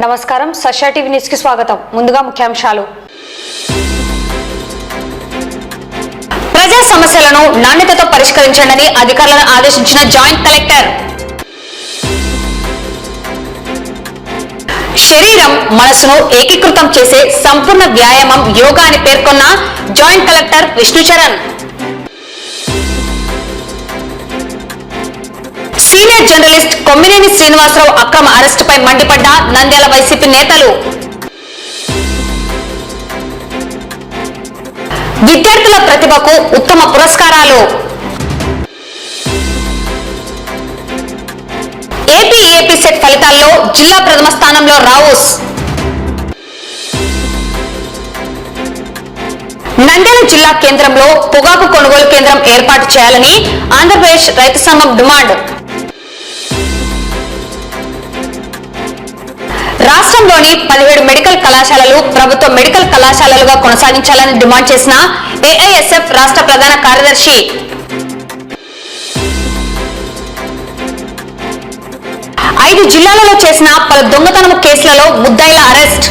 నమస్కారం, Sasha TV news కి స్వాగతం. ముందుగా ముఖ్యాంశాలు. ప్రజా సమస్యలను నాణ్యతతో పరిష్కరించండి అధికారులను ఆదేశించిన జాయింట్ కలెక్టర్. శరీరం మనసును ఏకీకృతం చేసే సంపూర్ణ వ్యాయామం యోగా అని పేర్కొన్న joint collector Vishnucharan. Senior journalist Kommineni Srinivasarao అక్రమ అరెస్టుపై మండిపడ్డ నంద్యాల వైసీపీ నేతలు. విద్యార్థుల ప్రతిభకు ఉత్తమ పురస్కారాలు. ఏపీ సెట్ ఫలితాల్లో జిల్లా ప్రథమ స్థానంలో రావుస్. నంద్యాల జిల్లా కేంద్రంలో పొగాకు కొనుగోలు కేంద్రం ఏర్పాటు చేయాలని ఆంధ్రప్రదేశ్ రైతు సంఘం డిమాండ్. రాష్ట్రంలోని 17 మెడికల్ కళాశాలలు ప్రభుత్వ మెడికల్ కళాశాలలుగా కొనసాగించాలని డిమాండ్ చేసిన ఏఐఎస్ఎఫ్ రాష్ట్ర ప్రధాన కార్యదర్శి. ఐదు జిల్లాలలో చేసిన పలు దొంగతనం కేసులలో ముద్దాయిల అరెస్ట్.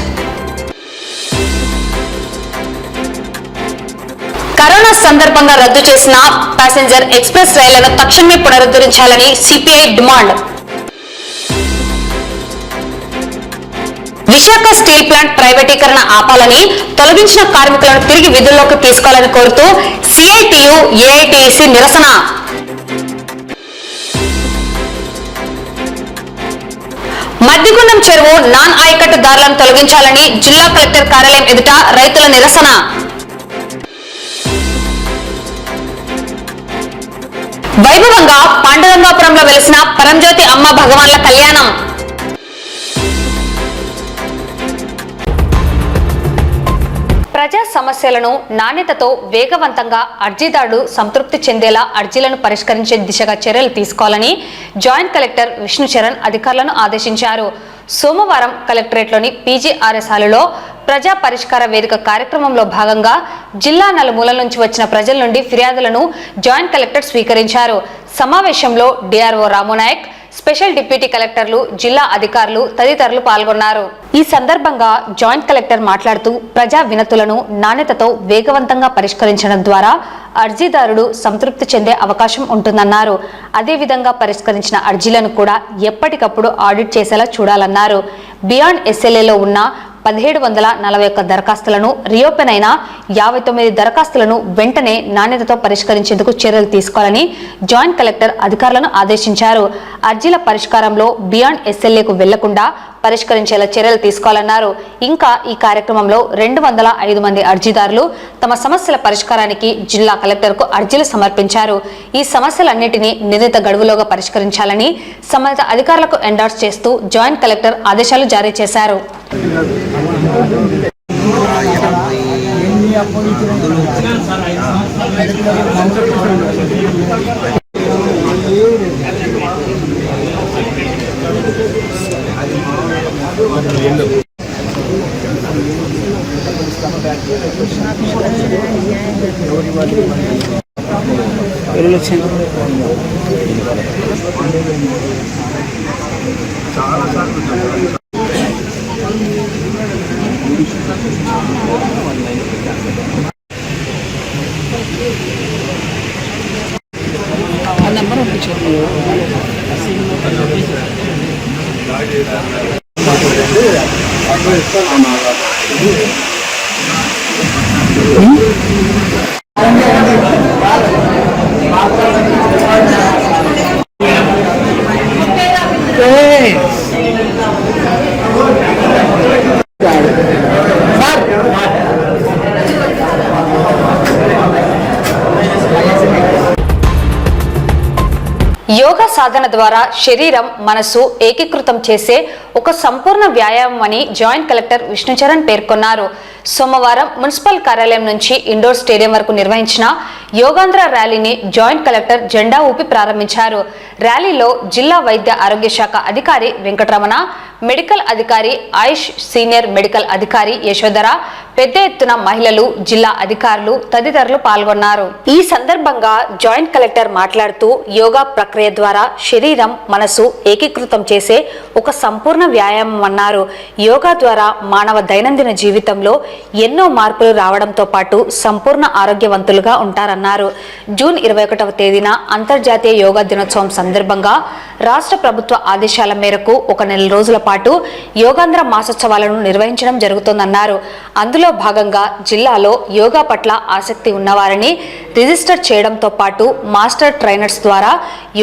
కరోనా సందర్భంగా రద్దు చేసిన ప్యాసింజర్ ఎక్స్ప్రెస్ రైళ్లను తక్షణమే పునరుద్ధరించాలని CPI demand. Visakha steel plant ప్రైవేటీకరణ ఆపాలని, తొలగించిన కార్మికులను తిరిగి విధుల్లోకి తీసుకోవాలని కోరుతూ సిఐటియు ఏఐటిసి నిరసన. మద్దిగుండం చెరువు నాన్ ఆయకట్టు దారులను తొలగించాలని జిల్లా కలెక్టర్ కార్యాలయం ఎదుట రైతుల నిరసన. వైభవంగా పాండురంగాపురంలో వెలిసిన పరంజ్యోతి అమ్మ భగవాన్ల కళ్యాణం. ప్రజా సమస్యలను నాణ్యతతో వేగవంతంగా అర్జీదారుడు సంతృప్తి చెందేలా అర్జీలను పరిష్కరించే దిశగా చర్యలు తీసుకోవాలని జాయింట్ కలెక్టర్ విష్ణుచరణ్ అధికారులను ఆదేశించారు. సోమవారం కలెక్టరేట్లోని పీజీఆర్ఎస్ హాలులో ప్రజా పరిష్కార వేదిక కార్యక్రమంలో భాగంగా జిల్లా నలుమూలల నుంచి వచ్చిన ప్రజల నుండి ఫిర్యాదులను జాయింట్ కలెక్టర్ స్వీకరించారు. సమావేశంలో డిఆర్ఓ రామునాయక్, స్పెషల్ డిప్యూటీ కలెక్టర్లు, జిల్లా అధికారులు తదితరులు పాల్గొన్నారు. ఈ సందర్భంగా జాయింట్ కలెక్టర్ మాట్లాడుతూ ప్రజా వినతులను నాణ్యతతో వేగవంతంగా పరిష్కరించడం ద్వారా అర్జీదారుడు సంతృప్తి చెందే అవకాశం ఉంటుందన్నారు. అదేవిధంగా పరిష్కరించిన అర్జీలను కూడా ఎప్పటికప్పుడు ఆడిట్ చేసేలా చూడాలన్నారు. బియాండ్ ఎస్ఎల్ఏలో ఉన్న 1741 దరఖాస్తులను, రీఓపెన్ అయిన 59 దరఖాస్తులను వెంటనే నాణ్యతతో పరిష్కరించేందుకు చర్యలు తీసుకోవాలని జాయింట్ కలెక్టర్ అధికారులను ఆదేశించారు. అర్జీల పరిష్కారంలో బియాండ్ ఎస్ఎల్ఏకు వెళ్లకుండా పరిష్కరించేలా చర్యలు తీసుకోవాలన్నారు. ఇంకా ఈ కార్యక్రమంలో 205 మంది అర్జీదారులు తమ సమస్యల పరిష్కారానికి జిల్లా కలెక్టర్కు అర్జీలు సమర్పించారు. ఈ సమస్యలన్నింటినీ నిర్ణీత గడువులోగా పరిష్కరించాలని సంబంధిత అధికారులకు ఎండార్స్ చేస్తూ జాయింట్ కలెక్టర్ ఆదేశాలు జారీ చేశారు. యోగా సాధన ద్వారా శరీరం మనసు ఏకీకృతం చేసే ఒక సంపూర్ణ వ్యాయామం అని జాయింట్ కలెక్టర్ విష్ణుచరణ్ పేర్కొన్నారు. సోమవారం మున్సిపల్ కార్యాలయం నుంచి ఇండోర్ స్టేడియం వరకు నిర్వహించిన యోగాంధ్ర ర్యాలీని జాయింట్ కలెక్టర్ జెండా ఊపి ప్రారంభించారు. ర్యాలీలో జిల్లా వైద్య ఆరోగ్య శాఖ అధికారి వెంకటరమణ, మెడికల్ అధికారి ఆయుష్, సీనియర్ మెడికల్ అధికారి యశోధర, పెద్ద ఎత్తున మహిళలు, జిల్లా అధికారులు తదితరులు పాల్గొన్నారు. ఈ సందర్భంగా జాయింట్ కలెక్టర్ మాట్లాడుతూ యోగా ప్రక్రియ ద్వారా శరీరం, మనసు ఏకీకృతం చేసే ఒక సంపూర్ణ వ్యాయామం అన్నారు. యోగా ద్వారా మానవ దైనందిన జీవితంలో ఎన్నో మార్పులు రావడంతో పాటు సంపూర్ణ ఆరోగ్యవంతులుగా ఉంటారన్నారు. జూన్ 21వ తేదీన అంతర్జాతీయ యోగా దినోత్సవం సందర్భంగా రాష్ట్ర ప్రభుత్వ ఆదేశాల మేరకు ఒక నెల రోజుల పాటు యోగాంధ్ర మాసోత్సవాలను నిర్వహించడం జరుగుతోందన్నారు. అందులో భాగంగా జిల్లాలో యోగా పట్ల ఆసక్తి ఉన్నవారిని రిజిస్టర్ చేయడంతో పాటు మాస్టర్ ట్రైనర్స్ ద్వారా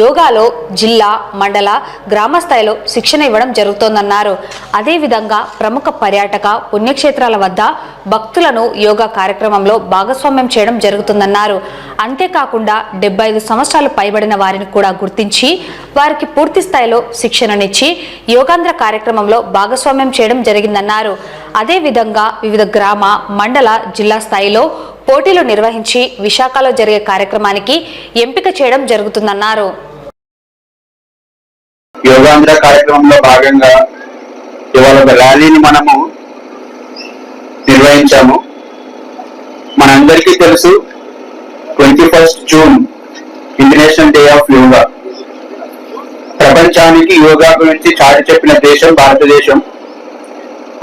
యోగాలో జిల్లా, మండల, గ్రామ స్థాయిలో శిక్షణ ఇవ్వడం జరుగుతోందన్నారు. అదేవిధంగా ప్రముఖ పర్యాటక పుణ్యక్షేత్రాల వద్ద భక్తులను యోగా కార్యక్రమంలో భాగస్వామ్యం చేయడం జరుగుతుందన్నారు. అంతేకాకుండా 75 సంవత్సరాలు పైబడిన వారిని కూడా గుర్తించి వారికి పూర్తి స్థాయిలో శిక్షణనిచ్చి యోగాంధ్ర కార్యక్రమంలో భాగస్వామ్యం చేయడం జరిగిందన్నారు. అదేవిధంగా వివిధ గ్రామ, మండల, జిల్లా స్థాయిలో పోటీలు నిర్వహించి విశాఖలో జరిగే కార్యక్రమానికి ఎంపిక చేయడం జరుగుతుందన్నారు. యోగాంధ్ర కార్యక్రమంలో భాగంగా ఇవాళ ఒక ర్యాలీని మనము నిర్వహించాము. మనందరికీ తెలుసు 21st June international day of yoga. ప్రపంచానికి యోగా గురించి చాటి చెప్పిన దేశం భారతదేశం.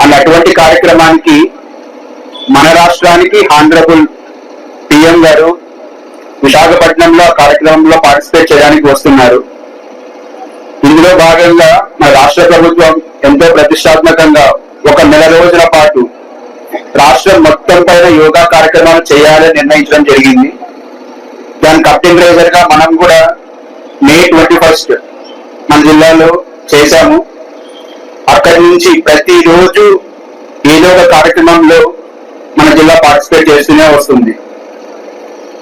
అటువంటి కార్యక్రమానికి మన రాష్ట్రానికి హానరబుల్ పిఎం గారు విశాఖపట్నంలో కార్యక్రమంలో పార్టిసిపేట్ చేయడానికి వస్తున్నారు. ఇందులో భాగంగా మన రాష్ట్ర ప్రభుత్వం ఎంతో ప్రతిష్టాత్మకంగా ఒక నెల రోజుల పాటు రాష్ట్రం మొత్తం పైన యోగా కార్యక్రమాలు చేయాలని నిర్ణయించడం జరిగింది. దానికి అప్టెంపరేచర్ గా మనం కూడా మే 21 మన జిల్లాలో చేశాము. అక్కడి నుంచి ప్రతిరోజు ఏదో ఒక కార్యక్రమంలో మన జిల్లా పార్టిసిపేట్ చేస్తూనే వస్తుంది.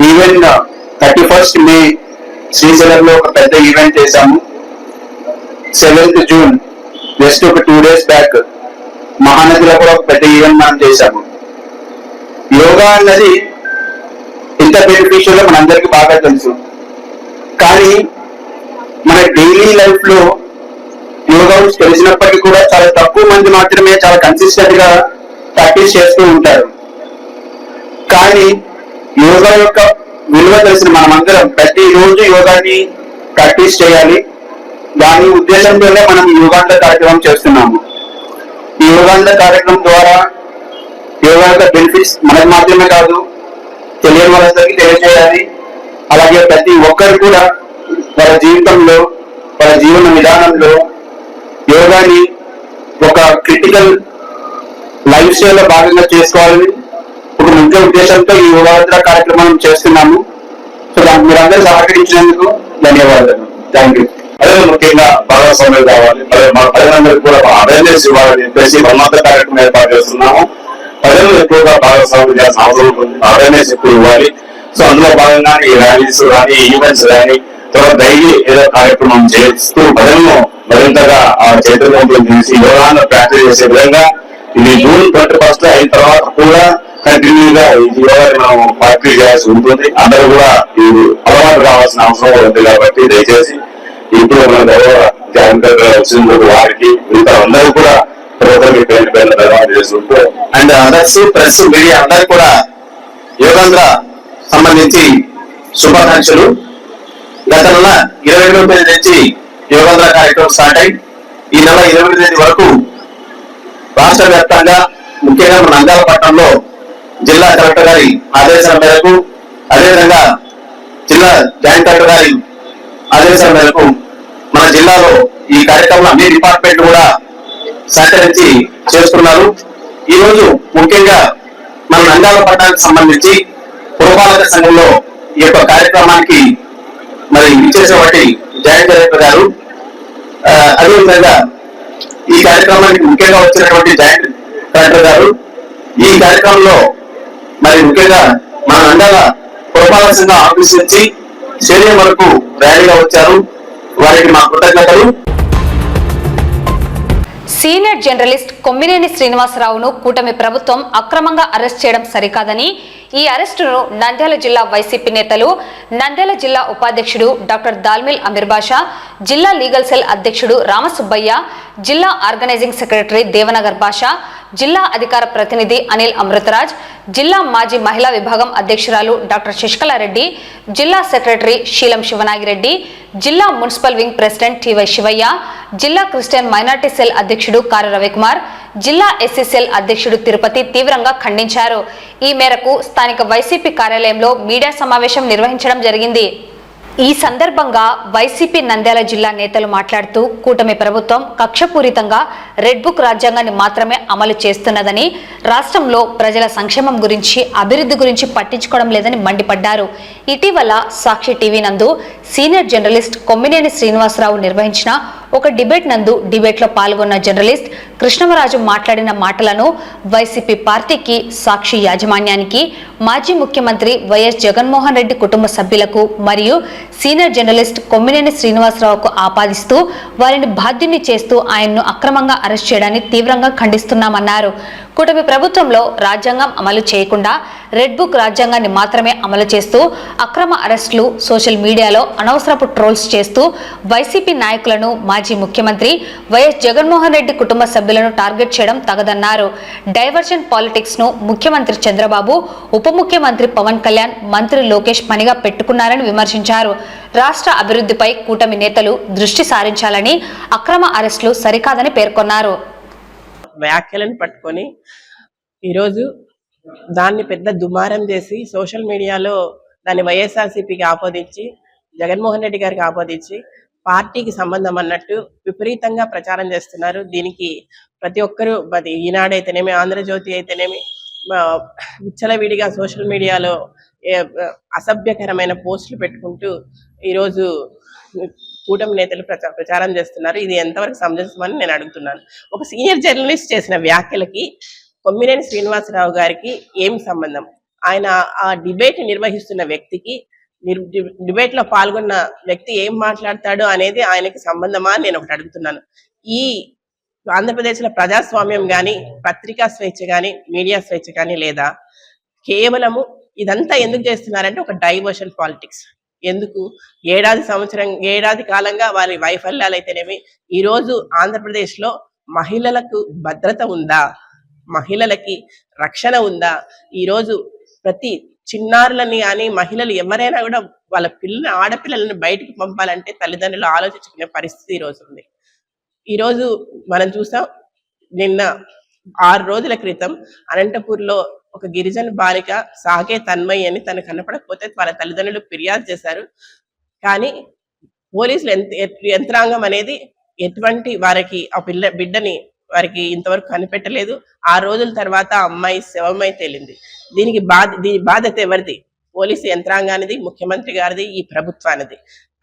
ఈవెన్ 31st మే శ్రీశైలంలో ఒక పెద్ద ఈవెంట్ చేశాము. 7th జూన్ జస్ట్ ఒక 2 days బ్యాక్ మహానదిలో కూడా ఒక పెద్ద ఈవెంట్ మనం చేశాము. యోగా అన్నది ఇంత బెనిఫిషియల్ మనందరికీ బాగా తెలుసు. కానీ మన డైలీ లైఫ్ లో యోగా తెలిసినప్పటికీ కూడా చాలా తక్కువ మంది మాత్రమే చాలా కన్సిస్టెంట్ గా ప్రాక్టీస్ చేస్తూ ఉంటారు. కానీ యోగా యొక్క విలువ తెలిసిన మనమందరం ప్రతిరోజు యోగాని ప్రాక్టీస్ చేయాలి. దాని ఉద్దేశంతోనే మనం యోగాంధ్ర కార్యక్రమం చేస్తున్నాము. ఈ యోగాంధ్ర కార్యక్రమం ద్వారా యోగా యొక్క బెనిఫిట్స్ మనకు మాత్రమే కాదు, తెలియని వాళ్ళందరికీ తెలియజేయాలి. అలాగే ప్రతి ఒక్కరు కూడా వాళ్ళ జీవితంలో, వాళ్ళ జీవన విధానంలో యోగాని ఒక క్రిటికల్ లైఫ్ స్టైల్ లో భాగంగా చేసుకోవాలని ఒక ముఖ్య ఉద్దేశంతో ఈ యోగాంధ్ర కార్యక్రమం చేస్తున్నాము. సో దానికి మీరందరూ సహకరించినందుకు ధన్యవాదాలు. Thank you. అదే ముఖ్యంగా భాగస్వామ్యం కావాలి. మన ప్రజలందరికీ కూడా అవేర్నెస్ ఇవ్వాలని చెప్పేసి మన్మంత కార్యక్రమం ఏర్పాటు చేస్తున్నాము. ప్రజలు ఎక్కువగా భాగస్వామ్యం చేయాల్సిన అవసరం ఉంటుంది. అవేర్నెస్ ఎక్కువ ఇవ్వాలి. సో అందులో భాగంగా ఈ ర్యాలీస్ కానీ, ఈవెంట్స్ కానీ, తర్వాత డైలీ ఏదో కార్యక్రమం చేస్తూ ప్రజలను మరింతగా చైతన్యంలో తీసి యోగాను ప్రాక్టీస్ చేసే విధంగా ఇది జూన్ 21 అయిన తర్వాత కూడా కంటిన్యూగా ఈ యోగాని మనం ప్రాక్టీస్ చేయాల్సి ఉంటుంది. అందరూ కూడా ఇది అలవాటు కావాల్సిన అవసరం ఉంది. కాబట్టి దయచేసి ఇప్పుడు మన గౌరవ జాగ్రత్తగా వచ్చిన వారికి మిగతా అందరూ కూడా ప్రభుత్వం పేరు ధన్యవాదాలు చేసుకుంటూ అండ్ అదర్స్ ప్రెస్ మీడియా అందరూ కూడా యోగాంధ్ర సంబంధించి శుభాకాంక్షలు. గత నెల 22వ తేదీ నుంచి యోగాంధ్ర కార్యక్రమం స్టార్ట్ అయి ఈ నెల 28వ తేదీ వరకు రాష్ట్ర వ్యాప్తంగా ముఖ్యంగా మన నంద్యాల పట్టణంలో జిల్లా కలెక్టర్ గారి ఆదేశాల మేరకు, అదేవిధంగా జిల్లా జాయింట్ కలెక్టర్ గారి ఆదేశాల మేరకు మన జిల్లాలో ఈ కార్యక్రమంలో అన్ని డిపార్ట్మెంట్లు కూడా సహకరించి చేస్తున్నారు. ఈ రోజు ముఖ్యంగా మన నంద్యాల పట్టణానికి సంబంధించి పురపాలక సంఘంలో ఈ యొక్క కార్యక్రమానికి మరి ఇచ్చేసేవాటి జాయింట్ డైరెక్టర్ గారు, అదేవిధంగా ఈ కార్యక్రమానికి ముఖ్యంగా వచ్చినటువంటి జాయింట్ కలెక్టర్ గారు ఈ కార్యక్రమంలో మరి ముఖ్యంగా మన నంద్యాల పురపాలక సంఘ ఆఫీస్ నుంచి స్టేడియం వరకు ర్యాలీగా వచ్చారు. వారికి మా కృతజ్ఞతలు. సీనియర్ జర్నలిస్ట్ కొమ్మినేని శ్రీనివాసరావును కూటమి ప్రభుత్వం అక్రమంగా అరెస్ట్ చేయడం సరికాదని ఈ అరెస్టును నంద్యాల జిల్లా వైసీపీ నేతలు, నంద్యాల జిల్లా ఉపాధ్యక్షుడు డాక్టర్ దాల్మిల్ అమీర్ బాషా, జిల్లా లీగల్ సెల్ అధ్యక్షుడు రామసుబ్బయ్య, జిల్లా ఆర్గనైజింగ్ సెక్రటరీ దేవనగర్ బాషా, జిల్లా అధికార ప్రతినిధి అనిల్ అమృతరాజ్, జిల్లా మాజీ మహిళా విభాగం అధ్యక్షురాలు డాక్టర్ శశికళారెడ్డి, జిల్లా సెక్రటరీ శీలం శివనాగిరెడ్డి, జిల్లా municipal wing president TY Shivayya, జిల్లా క్రిస్టియన్ మైనార్టీ సెల్ అధ్యక్షుడు కారు రవికుమార్, జిల్లా ఎస్సీ సెల్ అధ్యక్షుడు తిరుపతి తీవ్రంగా ఖండించారు. ఈ మేరకు స్థానిక వైసీపీ కార్యాలయంలో మీడియా సమావేశం నిర్వహించడం జరిగింది. ఈ సందర్భంగా వైసీపీ నంద్యాల జిల్లా నేతలు మాట్లాడుతూ కూటమి ప్రభుత్వం కక్షపూరితంగా రెడ్ బుక్ రాజ్యాంగాన్ని మాత్రమే అమలు చేస్తున్నదని, రాష్ట్రంలో ప్రజల సంక్షేమం గురించి, అభివృద్ధి గురించి పట్టించుకోవడం లేదని మండిపడ్డారు. ఇటీవల సాక్షి టీవీ నందు సీనియర్ జర్నలిస్ట్ కొమ్మినేని శ్రీనివాసరావు నిర్వహించిన ఒక డిబేట్ నందు డిబేట్లో పాల్గొన్న జర్నలిస్ట్ కృష్ణమరాజు మాట్లాడిన మాటలను వైసీపీ పార్టీకి, సాక్షి యాజమాన్యానికి, మాజీ ముఖ్యమంత్రి వైఎస్ జగన్మోహన్ రెడ్డి కుటుంబ సభ్యులకు మరియు సీనియర్ జర్నలిస్ట్ కొమ్మినేని శ్రీనివాసరావుకు ఆపాదిస్తూ వారిని బాధ్యుని చేస్తూ ఆయన్ను అక్రమంగా అరెస్ట్ చేయడాన్ని తీవ్రంగా ఖండిస్తున్నామన్నారు. కూటమి ప్రభుత్వంలో రాజ్యాంగం అమలు చేయకుండా రెడ్ బుక్ రాజ్యాంగాన్ని మాత్రమే అమలు చేస్తూ అక్రమ అరెస్టులు, సోషల్ మీడియాలో అనవసరపు ట్రోల్స్ చేస్తూ వైసీపీ నాయకులను, మాజీ ముఖ్యమంత్రి వైఎస్ జగన్మోహన్ రెడ్డి కుటుంబ సభ్యులను టార్గెట్ చేయడం తగదన్నారు. డైవర్షన్ పాలిటిక్స్ ను ముఖ్యమంత్రి చంద్రబాబు, ఉప ముఖ్యమంత్రి పవన్ కళ్యాణ్, మంత్రి లోకేష్ పనిగా పెట్టుకున్నారని విమర్శించారు. రాష్ట్ర అభివృద్ధిపై కూటమి నేతలు దృష్టి సారించాలని, అక్రమ అరెస్టులు సరికాదని పేర్కొన్నారు. వ్యాఖ్యలను పట్టుకొని ఈరోజు దాన్ని పెద్ద దుమారం చేసి సోషల్ మీడియాలో దాన్ని వైఎస్ఆర్సీపీకి ఆపాదించి, జగన్మోహన్ రెడ్డి గారికి ఆపాదించి పార్టీకి సంబంధం అన్నట్టు విపరీతంగా ప్రచారం చేస్తున్నారు. దీనికి ప్రతి ఒక్కరూ, అది ఈనాడైతేనేమి, ఆంధ్రజ్యోతి అయితేనేమి, విచ్చలవిడిగా సోషల్ మీడియాలో అసభ్యకరమైన పోస్టులు పెట్టుకుంటూ ఈరోజు కూటమి నేతలు ప్రచారం చేస్తున్నారు. ఇది ఎంతవరకు సమంజసమని నేను అడుగుతున్నాను. ఒక సీనియర్ జర్నలిస్ట్ చేసిన వ్యాఖ్యలకి కొమ్మినేని శ్రీనివాసరావు గారికి ఏం సంబంధం? ఆయన ఆ డిబేట్ నిర్వహిస్తున్న వ్యక్తికి, డిబేట్ లో పాల్గొన్న వ్యక్తి ఏం మాట్లాడతాడు అనేది ఆయనకి సంబంధమా అని నేను ఒకటి అడుగుతున్నాను. ఈ ఆంధ్రప్రదేశ్ లో ప్రజాస్వామ్యం గాని, పత్రికా స్వేచ్ఛ గాని, మీడియా స్వేచ్ఛ గాని లేదా? కేవలము ఇదంతా ఎందుకు చేస్తున్నారంటే ఒక డైవర్షన్ పాలిటిక్స్. ఎందుకు? ఏడాది కాలంగా వారి వైఫల్యాలు అయితేనేమి, ఈరోజు ఆంధ్రప్రదేశ్ లో మహిళలకు భద్రత ఉందా? మహిళలకి రక్షణ ఉందా? ఈరోజు ప్రతి చిన్నారులని కానీ, మహిళలు ఎవరైనా కూడా వాళ్ళ ఆడపిల్లలను బయటికి పంపాలంటే తల్లిదండ్రులు ఆలోచించుకునే పరిస్థితి ఈరోజు ఉంది. ఈరోజు మనం చూసాం, నిన్న 6 రోజుల క్రితం అనంతపూర్లో ఒక గిరిజన బాలిక సాగే తన్మయి అని తను కనపడకపోతే వాళ్ళ తల్లిదండ్రులు ఫిర్యాదు చేశారు. కానీ పోలీసులు యంత్రాంగం అనేది ఎటువంటి వారికి ఆ బిడ్డని వారికి ఇంతవరకు కనిపెట్టలేదు. 6 రోజుల తర్వాత అమ్మాయి శవమై తేలింది. దీని బాధ్యత ఎవరిది? పోలీసు యంత్రాంగానిది, ముఖ్యమంత్రి గారిది, ఈ ప్రభుత్వానిది.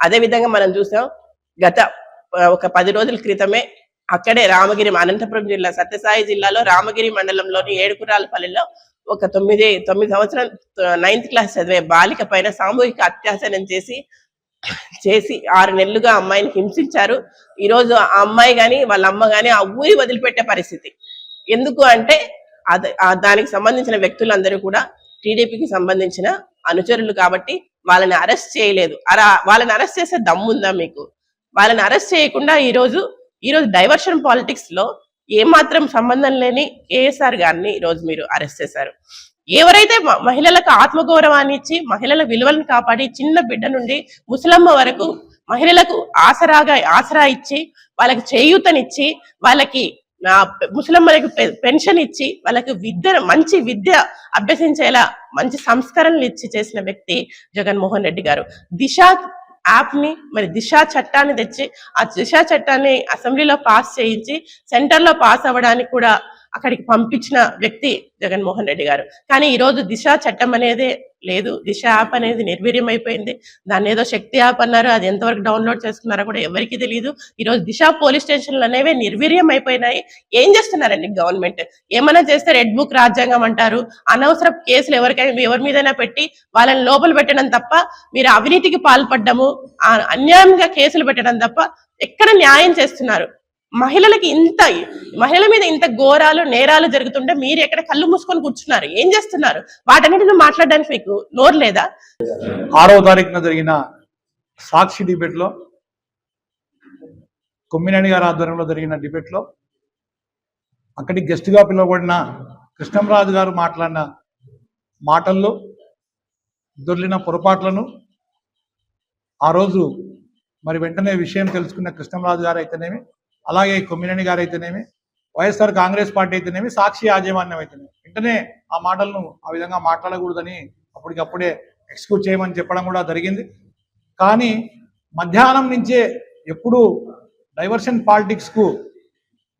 అదే విధంగా మనం చూసాం, గత ఒక 10 రోజుల క్రితమే అక్కడే రామగిరి, అనంతపురం జిల్లా, సత్యసాయి జిల్లాలో రామగిరి మండలంలోని ఏడుకురాలపల్లిలో ఒక 9 సంవత్సరాలు 9th క్లాస్ చదివే బాలిక పైన సామూహిక అత్యాచారం చేసి 6 నెలలుగా అమ్మాయిని హింసించారు. ఈరోజు ఆ అమ్మాయి గాని, వాళ్ళ అమ్మ గాని ఆ ఊరి వదిలిపెట్టే పరిస్థితి. ఎందుకు అంటే దానికి సంబంధించిన వ్యక్తులందరూ కూడా టీడీపీకి సంబంధించిన అనుచరులు కాబట్టి వాళ్ళని అరెస్ట్ చేయలేదు. వాళ్ళని అరెస్ట్ చేసే దమ్ముందా మీకు? వాళ్ళని అరెస్ట్ చేయకుండా ఈరోజు డైవర్షన్ పాలిటిక్స్ లో ఏమాత్రం సంబంధం లేని కేఎస్ఆర్ గారిని ఈరోజు మీరు అరెస్ట్ చేశారు. ఎవరైతే మహిళలకు ఆత్మగౌరవాన్ని ఇచ్చి, మహిళల విలువలను కాపాడి, చిన్న బిడ్డ నుండి ముసలమ్మ వరకు మహిళలకు ఆసరా ఇచ్చి, వాళ్ళకి చేయూతనిచ్చి, వాళ్ళకి ముసలమ్మలకు పెన్షన్ ఇచ్చి, వాళ్ళకి మంచి విద్య అభ్యసించేలా మంచి సంస్కరణలు ఇచ్చి చేసిన వ్యక్తి జగన్మోహన్ రెడ్డి గారు. దిశ యాప్ ని, మరి దిశ చట్టాన్ని తెచ్చి, ఆ దిశ చట్టాన్ని అసెంబ్లీలో పాస్ చేయించి సెంటర్ లో పాస్ అవ్వడానికి కూడా అక్కడికి పంపించిన వ్యక్తి జగన్మోహన్ రెడ్డి గారు. కానీ ఈరోజు దిశ చట్టం అనేది లేదు. దిశ యాప్ అనేది నిర్వీర్యం అయిపోయింది. దాన్ని ఏదో శక్తి యాప్ అన్నారు, అది ఎంతవరకు డౌన్లోడ్ చేసుకున్నారో కూడా ఎవరికి తెలియదు. ఈరోజు దిశ పోలీస్ స్టేషన్లు అనేవి నిర్వీర్యం అయిపోయినాయి. ఏం చేస్తున్నారండి గవర్నమెంట్? ఏమైనా చేస్తే రెడ్ బుక్ రాజ్యాంగం అంటారు. అనవసర కేసులు ఎవరి మీదైనా పెట్టి వాళ్ళని లోపల పెట్టడం తప్ప, మీరు అవినీతికి పాల్పడ్డము, అన్యాయంగా కేసులు పెట్టడం తప్ప ఎక్కడ న్యాయం చేస్తున్నారు? మహిళల మీద ఇంత ఘోరాలు నేరాలు జరుగుతుంటే మీరు ఎక్కడ కళ్ళు మూసుకొని కూర్చున్నారు? ఏం చేస్తున్నారు? వాటన్నిటిని మాట్లాడడానికి మీకు నోరు లేదా? 6వ తారీఖున జరిగిన సాక్షి డిబేట్ లో, కొమ్మినేని గారి ఆధ్వర్యంలో జరిగిన డిబేట్ లో అక్కడికి గెస్ట్ గా పిలువబడిన కృష్ణంరాజు గారు మాట్లాడిన మాటల్లో దొర్లిన పొరపాట్లను ఆ రోజు మరి వెంటనే విషయం తెలుసుకున్న కృష్ణంరాజు గారు అయితేనేమి, అలాగే కొమ్మినేని గారు అయితేనేమి, వైఎస్ఆర్ కాంగ్రెస్ పార్టీ అయితేనేమి, సాక్షి యాజమాన్యం అయితేనేమి వెంటనే ఆ మాటలను ఆ విధంగా మాట్లాడకూడదని అప్పటికప్పుడే ఎక్స్క్యూజ్ చేయమని చెప్పడం కూడా జరిగింది. కానీ మధ్యాహ్నం నుంచే ఎప్పుడు డైవర్షన్ పాలిటిక్స్కు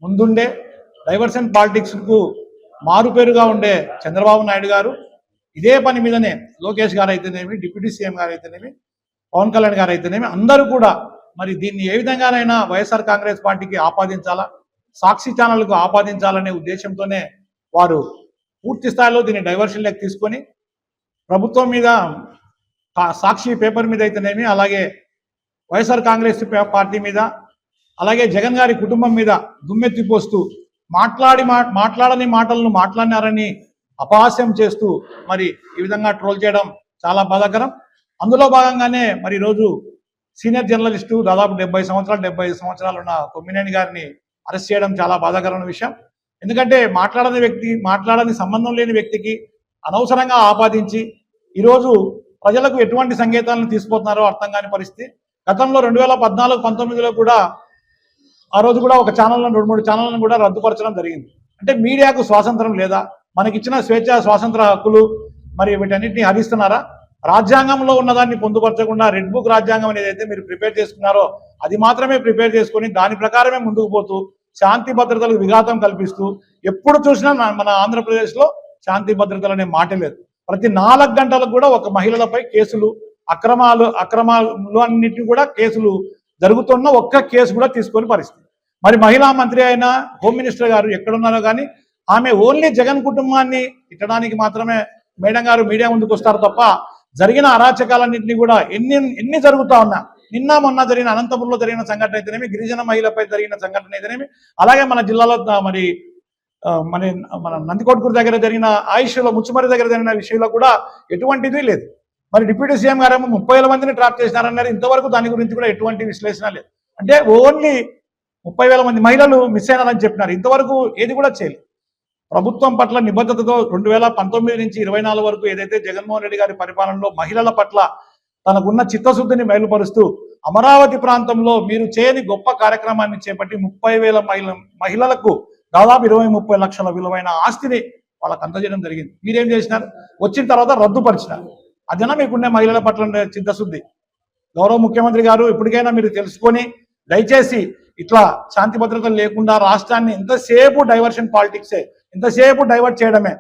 ముందుండే, డైవర్షన్ పాలిటిక్స్కు మారుపేరుగా ఉండే చంద్రబాబు నాయుడు గారు ఇదే పని మీదనే లోకేష్ గారు అయితేనేమి, డిప్యూటీ సీఎం గారు అయితేనేమి, పవన్ కళ్యాణ్ గారు అయితేనేమి అందరూ కూడా మరి దీన్ని ఏ విధంగానైనా వైఎస్ఆర్ కాంగ్రెస్ పార్టీకి ఆపాదించాలా, సాక్షి ఛానల్కు ఆపాదించాలనే ఉద్దేశంతోనే వారు పూర్తి స్థాయిలో దీన్ని డైవర్షన్లోకి తీసుకొని ప్రభుత్వం మీద, సాక్షి పేపర్ మీద అయితేనేమి, అలాగే వైఎస్ఆర్ కాంగ్రెస్ పార్టీ మీద, అలాగే జగన్ గారి కుటుంబం మీద దుమ్మెత్తిపోస్తూ మాట్లాడని మాటలను మాట్లాడినారని అపహాస్యం చేస్తూ మరి ఈ విధంగా ట్రోల్ చేయడం చాలా బాధాకరం. అందులో భాగంగానే మరి ఈరోజు సీనియర్ జర్నలిస్టు దాదాపు 75 సంవత్సరాలు ఉన్న కొమ్మినేని గారిని అరెస్ట్ చేయడం చాలా బాధాకరమైన విషయం. ఎందుకంటే మాట్లాడని సంబంధం లేని వ్యక్తికి అనవసరంగా ఆపాదించి ఈరోజు ప్రజలకు ఎటువంటి సంకేతాలను తీసుకుపోతున్నారో అర్థం కాని పరిస్థితి. గతంలో 2014-19లో కూడా ఆ రోజు కూడా ఒక ఛానల్ను 2-3 ఛానళ్లను కూడా రద్దుపరచడం జరిగింది. అంటే మీడియాకు స్వాతంత్రం లేదా? మనకిచ్చిన స్వేచ్ఛ స్వాతంత్ర హక్కులు మరి వీటన్నిటిని హరిస్తున్నారా? రాజ్యాంగంలో ఉన్నదాన్ని పొందుపరచకుండా రెడ్ బుక్ రాజ్యాంగం అనేది అయితే మీరు ప్రిపేర్ చేసుకున్నారో అది మాత్రమే ప్రిపేర్ చేసుకొని దాని ప్రకారమే ముందుకు పోతూ శాంతి భద్రతలకు విఘాతం కల్పిస్తూ ఎప్పుడు చూసినా మన ఆంధ్రప్రదేశ్లో శాంతి భద్రతలు అనే మాట లేదు. ప్రతి 4 గంటలకు కూడా ఒక మహిళలపై కేసులు, అక్రమాలు అన్నిటిని కూడా కేసులు జరుగుతున్న ఒక్క కేసు కూడా తీసుకొని పరిస్థితి. మరి మహిళా మంత్రి అయిన హోమ్ మినిస్టర్ గారు ఎక్కడున్నారో కానీ ఆమె ఓన్లీ జగన్ కుటుంబాన్ని తిట్టడానికి మాత్రమే మేడం గారు మీడియా ముందుకు వస్తారు తప్ప జరిగిన అరాచకాలన్నింటినీ కూడా ఎన్ని జరుగుతా ఉన్నా, నిన్న మొన్న జరిగిన అనంతపురంలో జరిగిన సంఘటన అయితేనేమి, గిరిజన మహిళపై జరిగిన సంఘటన అయితేనేమి, అలాగే మన జిల్లాలో మన నందికొట్కూరు దగ్గర జరిగిన ఆయుష్లో ముచ్చుమరి దగ్గర జరిగిన విషయంలో కూడా ఎటువంటిది లేదు. మరి డిప్యూటీ సీఎం గారేమో 30,000 మందిని ట్రాప్ చేసినారన్నారు. ఇంతవరకు దాని గురించి కూడా ఎటువంటి విశ్లేషణ లేదు. అంటే ఓన్లీ 30,000 మంది మహిళలు మిస్ అయినారని చెప్పినారు. ఇంతవరకు ఏది కూడా చేయలేదు. ప్రభుత్వం పట్ల నిబద్ధతతో 2019 నుంచి 24 వరకు ఏదైతే జగన్మోహన్ రెడ్డి గారి పరిపాలనలో మహిళల పట్ల తనకున్న చిత్తశుద్ధిని బయలుపరుస్తూ అమరావతి ప్రాంతంలో మీరు చేయని గొప్ప కార్యక్రమాన్ని చేపట్టి 30,000 మహిళలకు దాదాపు 20-30 లక్షల విలువైన ఆస్తిని వాళ్ళకు అందజేయడం జరిగింది. మీరేం చేసినారు? వచ్చిన తర్వాత రద్దుపరిచినారు. అదేనా మీకుండే మహిళల పట్ల చిత్తశుద్ధి? గౌరవ ముఖ్యమంత్రి గారు ఇప్పటికైనా మీరు తెలుసుకొని దయచేసి ఇట్లా శాంతి భద్రతలు లేకుండా రాష్ట్రాన్ని ఎంతసేపు డైవర్షన్ పాలిటిక్సే, ఎంతసేపు డైవర్ట్ చేయడమే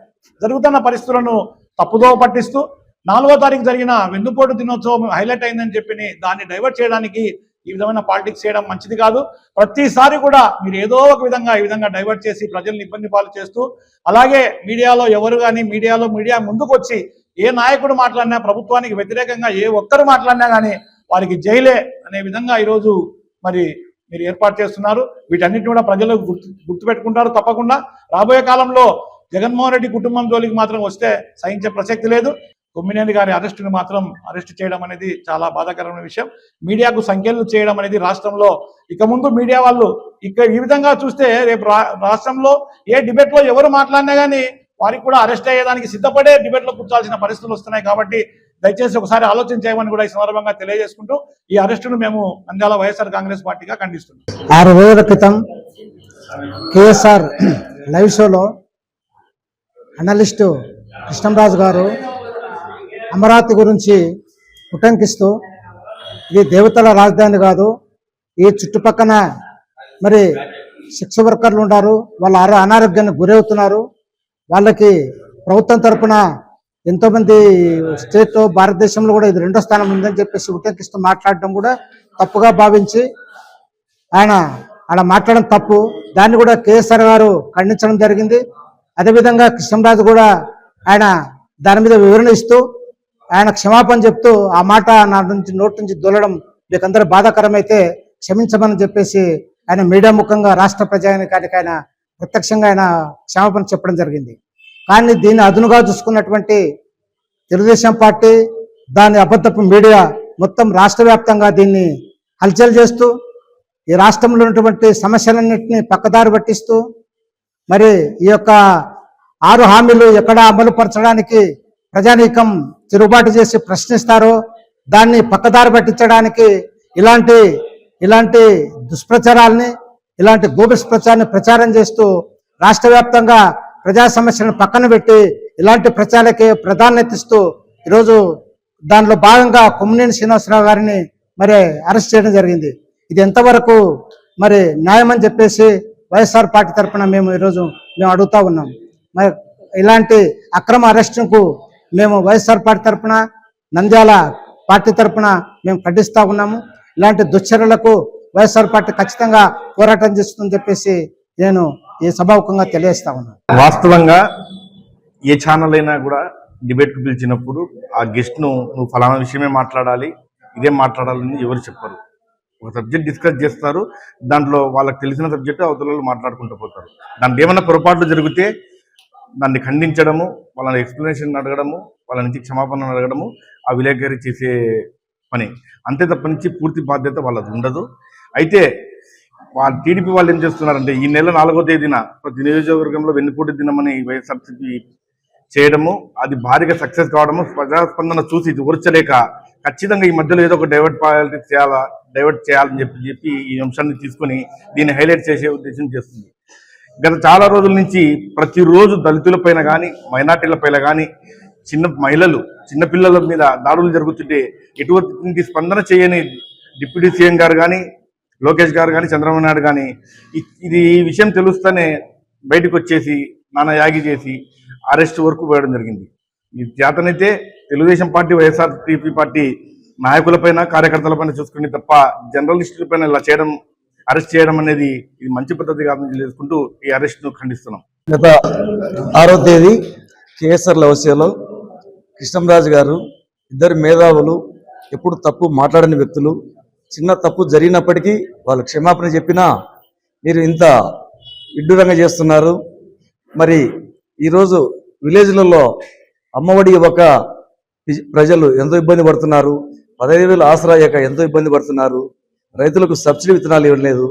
జరుగుతున్న పరిస్థితులను తప్పుదో పట్టిస్తూ 4వ తారీఖు జరిగిన వెన్నుపోటు దినోత్సవం హైలైట్ అయిందని చెప్పి దాన్ని డైవర్ట్ చేయడానికి ఈ విధమైన పాలిటిక్స్ చేయడం మంచిది కాదు. ప్రతిసారి కూడా మీరు ఏదో ఒక విధంగా ఈ విధంగా డైవర్ట్ చేసి ప్రజల్ని ఇబ్బంది పాలు చేస్తూ, అలాగే మీడియాలో ఎవరు కానీ మీడియా ముందుకు వచ్చి ఏ నాయకుడు మాట్లాడినా, ప్రభుత్వానికి వ్యతిరేకంగా ఏ ఒక్కరు మాట్లాడినా కానీ వారికి జైలే అనే విధంగా ఈరోజు మరి మీరు ఏర్పాటు చేస్తున్నారు. వీటన్నిటిని కూడా ప్రజలు గుర్తుపెట్టుకుంటారు. తప్పకుండా రాబోయే కాలంలో జగన్మోహన్ రెడ్డి కుటుంబం జోలికి మాత్రం వస్తే సహించే ప్రసక్తి లేదు. కొమ్మినేని గారి అరెస్టును మాత్రం అరెస్ట్ చేయడం అనేది చాలా బాధాకరమైన విషయం. మీడియాకు సంఖ్యలు చేయడం అనేది రాష్ట్రంలో ఇక ముందు మీడియా వాళ్ళు ఈ విధంగా చూస్తే రేపు రాష్ట్రంలో ఏ డిబేట్లో ఎవరు మాట్లాడినా కానీ వారికి కూడా అరెస్ట్ అయ్యేదానికి సిద్ధపడే డిబేట్లో కూర్చోాల్సిన పరిస్థితులు వస్తున్నాయి. కాబట్టి దయచేసి ఒకసారి ఆలోచన చేయమని కూడా ఈ సందర్భంగా తెలియజేసుకుంటూ ఈ అరెస్టును మేము నంద్యాల వైఎస్ఆర్ కాంగ్రెస్ పార్టీగా ఖండిస్తున్నాం. 6 రోజుల క్రితం కేఎస్ఆర్ లైవ్ షోలో అనలిస్టు కృష్ణంరాజు గారు అమరావతి గురించి ఉటంకిస్తూ ఇది దేవతల రాజధాని కాదు, ఈ చుట్టుపక్కన మరి సెక్స్ వర్కర్లు ఉన్నారు, వాళ్ళ అనారోగ్యానికి గురవుతున్నారు, వాళ్ళకి ప్రభుత్వం తరఫున ఎంతోమంది స్టేట్ భారతదేశంలో కూడా ఇది 2వ స్థానం ఉందని చెప్పేసి ఉటంకిస్తూ మాట్లాడడం కూడా తప్పుగా భావించి ఆయన అలా మాట్లాడడం తప్పు. దాన్ని కూడా కేఎస్ఆర్ గారు ఖండించడం జరిగింది. అదేవిధంగా కృష్ణంరాజు కూడా ఆయన దాని మీద వివరణ ఇస్తూ ఆయన క్షమాపణ చెప్తూ ఆ మాట నోటి నుంచి దొల్లడం మీకందరూ బాధాకరమైతే క్షమించమని చెప్పేసి ఆయన మీడియా ముఖంగా రాష్ట్ర ప్రజానికానికి ఆయన ప్రత్యక్షంగా ఆయన క్షమాపణ చెప్పడం జరిగింది. కానీ దీన్ని అదునుగా చూసుకున్నటువంటి తెలుగుదేశం పార్టీ, దాని అబద్ధపు మీడియా మొత్తం రాష్ట్ర వ్యాప్తంగా దీన్ని హల్చల్ చేస్తూ ఈ రాష్ట్రంలో ఉన్నటువంటి సమస్యలన్నింటినీ పక్కదారి పట్టిస్తూ మరి ఈ యొక్క 6 హామీలు ఎక్కడ అమలు పరచడానికి ప్రజానీకం తిరుగుబాటు చేసి ప్రశ్నిస్తారో దాన్ని పక్కదారి పట్టించడానికి ఇలాంటి దుష్ప్రచారాలని, ఇలాంటి గోబెస్ ప్రచారాన్ని ప్రచారం చేస్తూ రాష్ట్ర వ్యాప్తంగా ప్రజా సమస్యలను పక్కన పెట్టి ఇలాంటి ప్రచారాలకే ప్రాధాన్యత ఇస్తూ ఈరోజు దానిలో భాగంగా కొమ్మినేని శ్రీనివాసరావు గారిని మరి అరెస్ట్ చేయడం జరిగింది. ఇది ఎంతవరకు మరి న్యాయమని చెప్పేసి వైఎస్ఆర్ పార్టీ తరఫున మేము అడుగుతా ఉన్నాం. మరి ఇలాంటి అక్రమ అరెస్టుకు మేము వైఎస్ఆర్ పార్టీ తరఫున, నంద్యాల పార్టీ తరఫున మేము ఖండిస్తా ఉన్నాము. ఇలాంటి దుశ్చర్యలకు వైఎస్ఆర్ పార్టీ ఖచ్చితంగా పోరాటం చేస్తుందని చెప్పేసి నేను ఈ సభాముఖంగా తెలియజేస్తా ఉన్నాను. వాస్తవంగా ఏ ఛానల్ అయినా కూడా డిబేట్కి పిలిచినప్పుడు ఆ గెస్ట్ను నువ్వు ఫలానా విషయమే మాట్లాడాలి, ఇదే మాట్లాడాలని ఎవరు చెప్పరు. ఒక సబ్జెక్ట్ డిస్కస్ చేస్తారు, దాంట్లో వాళ్ళకి తెలిసిన సబ్జెక్టు అవతల మాట్లాడుకుంటూ పోతారు. దాంట్లో ఏమైనా పొరపాట్లు జరిగితే దాన్ని ఖండించడము, వాళ్ళని ఎక్స్ప్లెనేషన్ అడగడము, వాళ్ళ నుంచి క్షమాపణ అడగడము ఆ విలేకరి చేసే పని. అంతే తప్ప నుంచి పూర్తి బాధ్యత వాళ్ళది ఉండదు. అయితే వాళ్ళు టీడీపీ వాళ్ళు ఏం చేస్తున్నారంటే ఈ నెల 4వ తేదీన ప్రతి నియోజకవర్గంలో వెన్నుపోటు దినమని వైఎస్ఆర్సీపీ చేయడము, అది భారీగా సక్సెస్ కావడము, ప్రజాస్పందన చూసి ఇది ఓర్చలేక ఖచ్చితంగా ఈ మధ్యలో ఏదో ఒక డైవర్ట్ చేయాలని చెప్పి ఈ అంశాన్ని తీసుకొని దీన్ని హైలైట్ చేసే ఉద్దేశం చేస్తుంది. గత చాలా రోజుల నుంచి ప్రతిరోజు దళితులపైన కానీ, మైనార్టీలపైన కానీ, చిన్నపిల్లల మీద దాడులు జరుగుతుంటే ఎటువంటి స్పందన చేయని డిప్యూటీ సీఎం గారు కానీ, లోకేష్ గారు కానీ, చంద్రబాబు నాయుడు కానీ ఈ విషయం తెలుస్తూనే బయటకు వచ్చేసి నానా యాగి చేసి అరెస్ట్ వరకు పోయడం జరిగింది. ఈ చేతనైతే తెలుగుదేశం పార్టీ, వైఎస్ఆర్సీపీ పార్టీ నాయకులపైన, కార్యకర్తలపైన చూసుకుని తప్ప జర్నలిస్టులపైన ఇలా అరెస్ట్ చేయడం అనేది ఇది మంచి పద్ధతి కాదని తెలుసుకుంటూ ఈ అరెస్ట్ను ఖండిస్తున్నాం. గత 6వ తేదీ కేఎస్ఆర్ లవసేలో కృష్ణంరాజు గారు, ఇద్దరు మేధావులు, ఎప్పుడు తప్పు మాట్లాడని వ్యక్తులు, చిన్న తప్పు జరిగినప్పటికీ వాళ్ళు క్షమాపణ చెప్పినా మీరు ఇంత విడ్డూరంగా చేస్తున్నారు. మరి ఈరోజు విలేజ్లలో అమ్మఒడి ఇవ్వక ప్రజలు ఎంతో ఇబ్బంది పడుతున్నారు, 15,000 ఆసరా అయ్యాక ఎంతో ఇబ్బంది పడుతున్నారు, రైతులకు సబ్సిడీ విత్తనాలు ఇవ్వడం లేదు,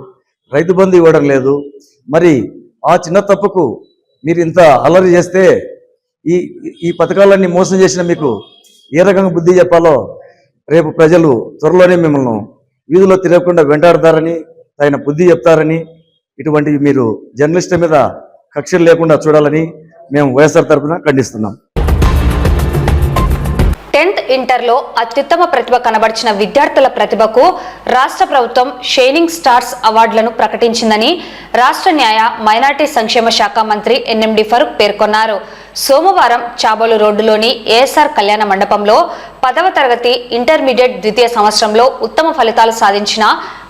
రైతు బంధు ఇవ్వడం లేదు. మరి ఆ చిన్న తప్పుకు మీరు ఇంత అల్లరి చేస్తే ఈ పథకాలన్నీ మోసం చేసిన మీకు ఏ రకంగా బుద్ధి చెప్పాలో రేపు ప్రజలు త్వరలోనే మిమ్మల్ని వీధిలో తిరగకుండా వెంటాడతారని, ఆయన బుద్ధి చెప్తారని, ఇటువంటివి మీరు జర్నలిస్టుల మీద కక్షలు లేకుండా చూడాలని మేము వైఎస్ఆర్ తరఫున ఖండిస్తున్నాం. 10th ఇంటర్లో అత్యుత్తమ ప్రతిభ కనబర్చిన విద్యార్థుల ప్రతిభకు రాష్ట్ర ప్రభుత్వం షైనింగ్ స్టార్స్ అవార్డులను ప్రకటించిందని రాష్ట్ర న్యాయ, మైనార్టీ సంక్షేమ శాఖ మంత్రి ఎన్ఎండి ఫరూక్ పేర్కొన్నారు. సోమవారం చాబోలు రోడ్డులోని ఏఎస్ఆర్ కళ్యాణ మండపంలో 10వ తరగతి ఇంటర్మీడియట్ ద్వితీయ సంవత్సరంలో ఉత్తమ ఫలితాలు సాధించిన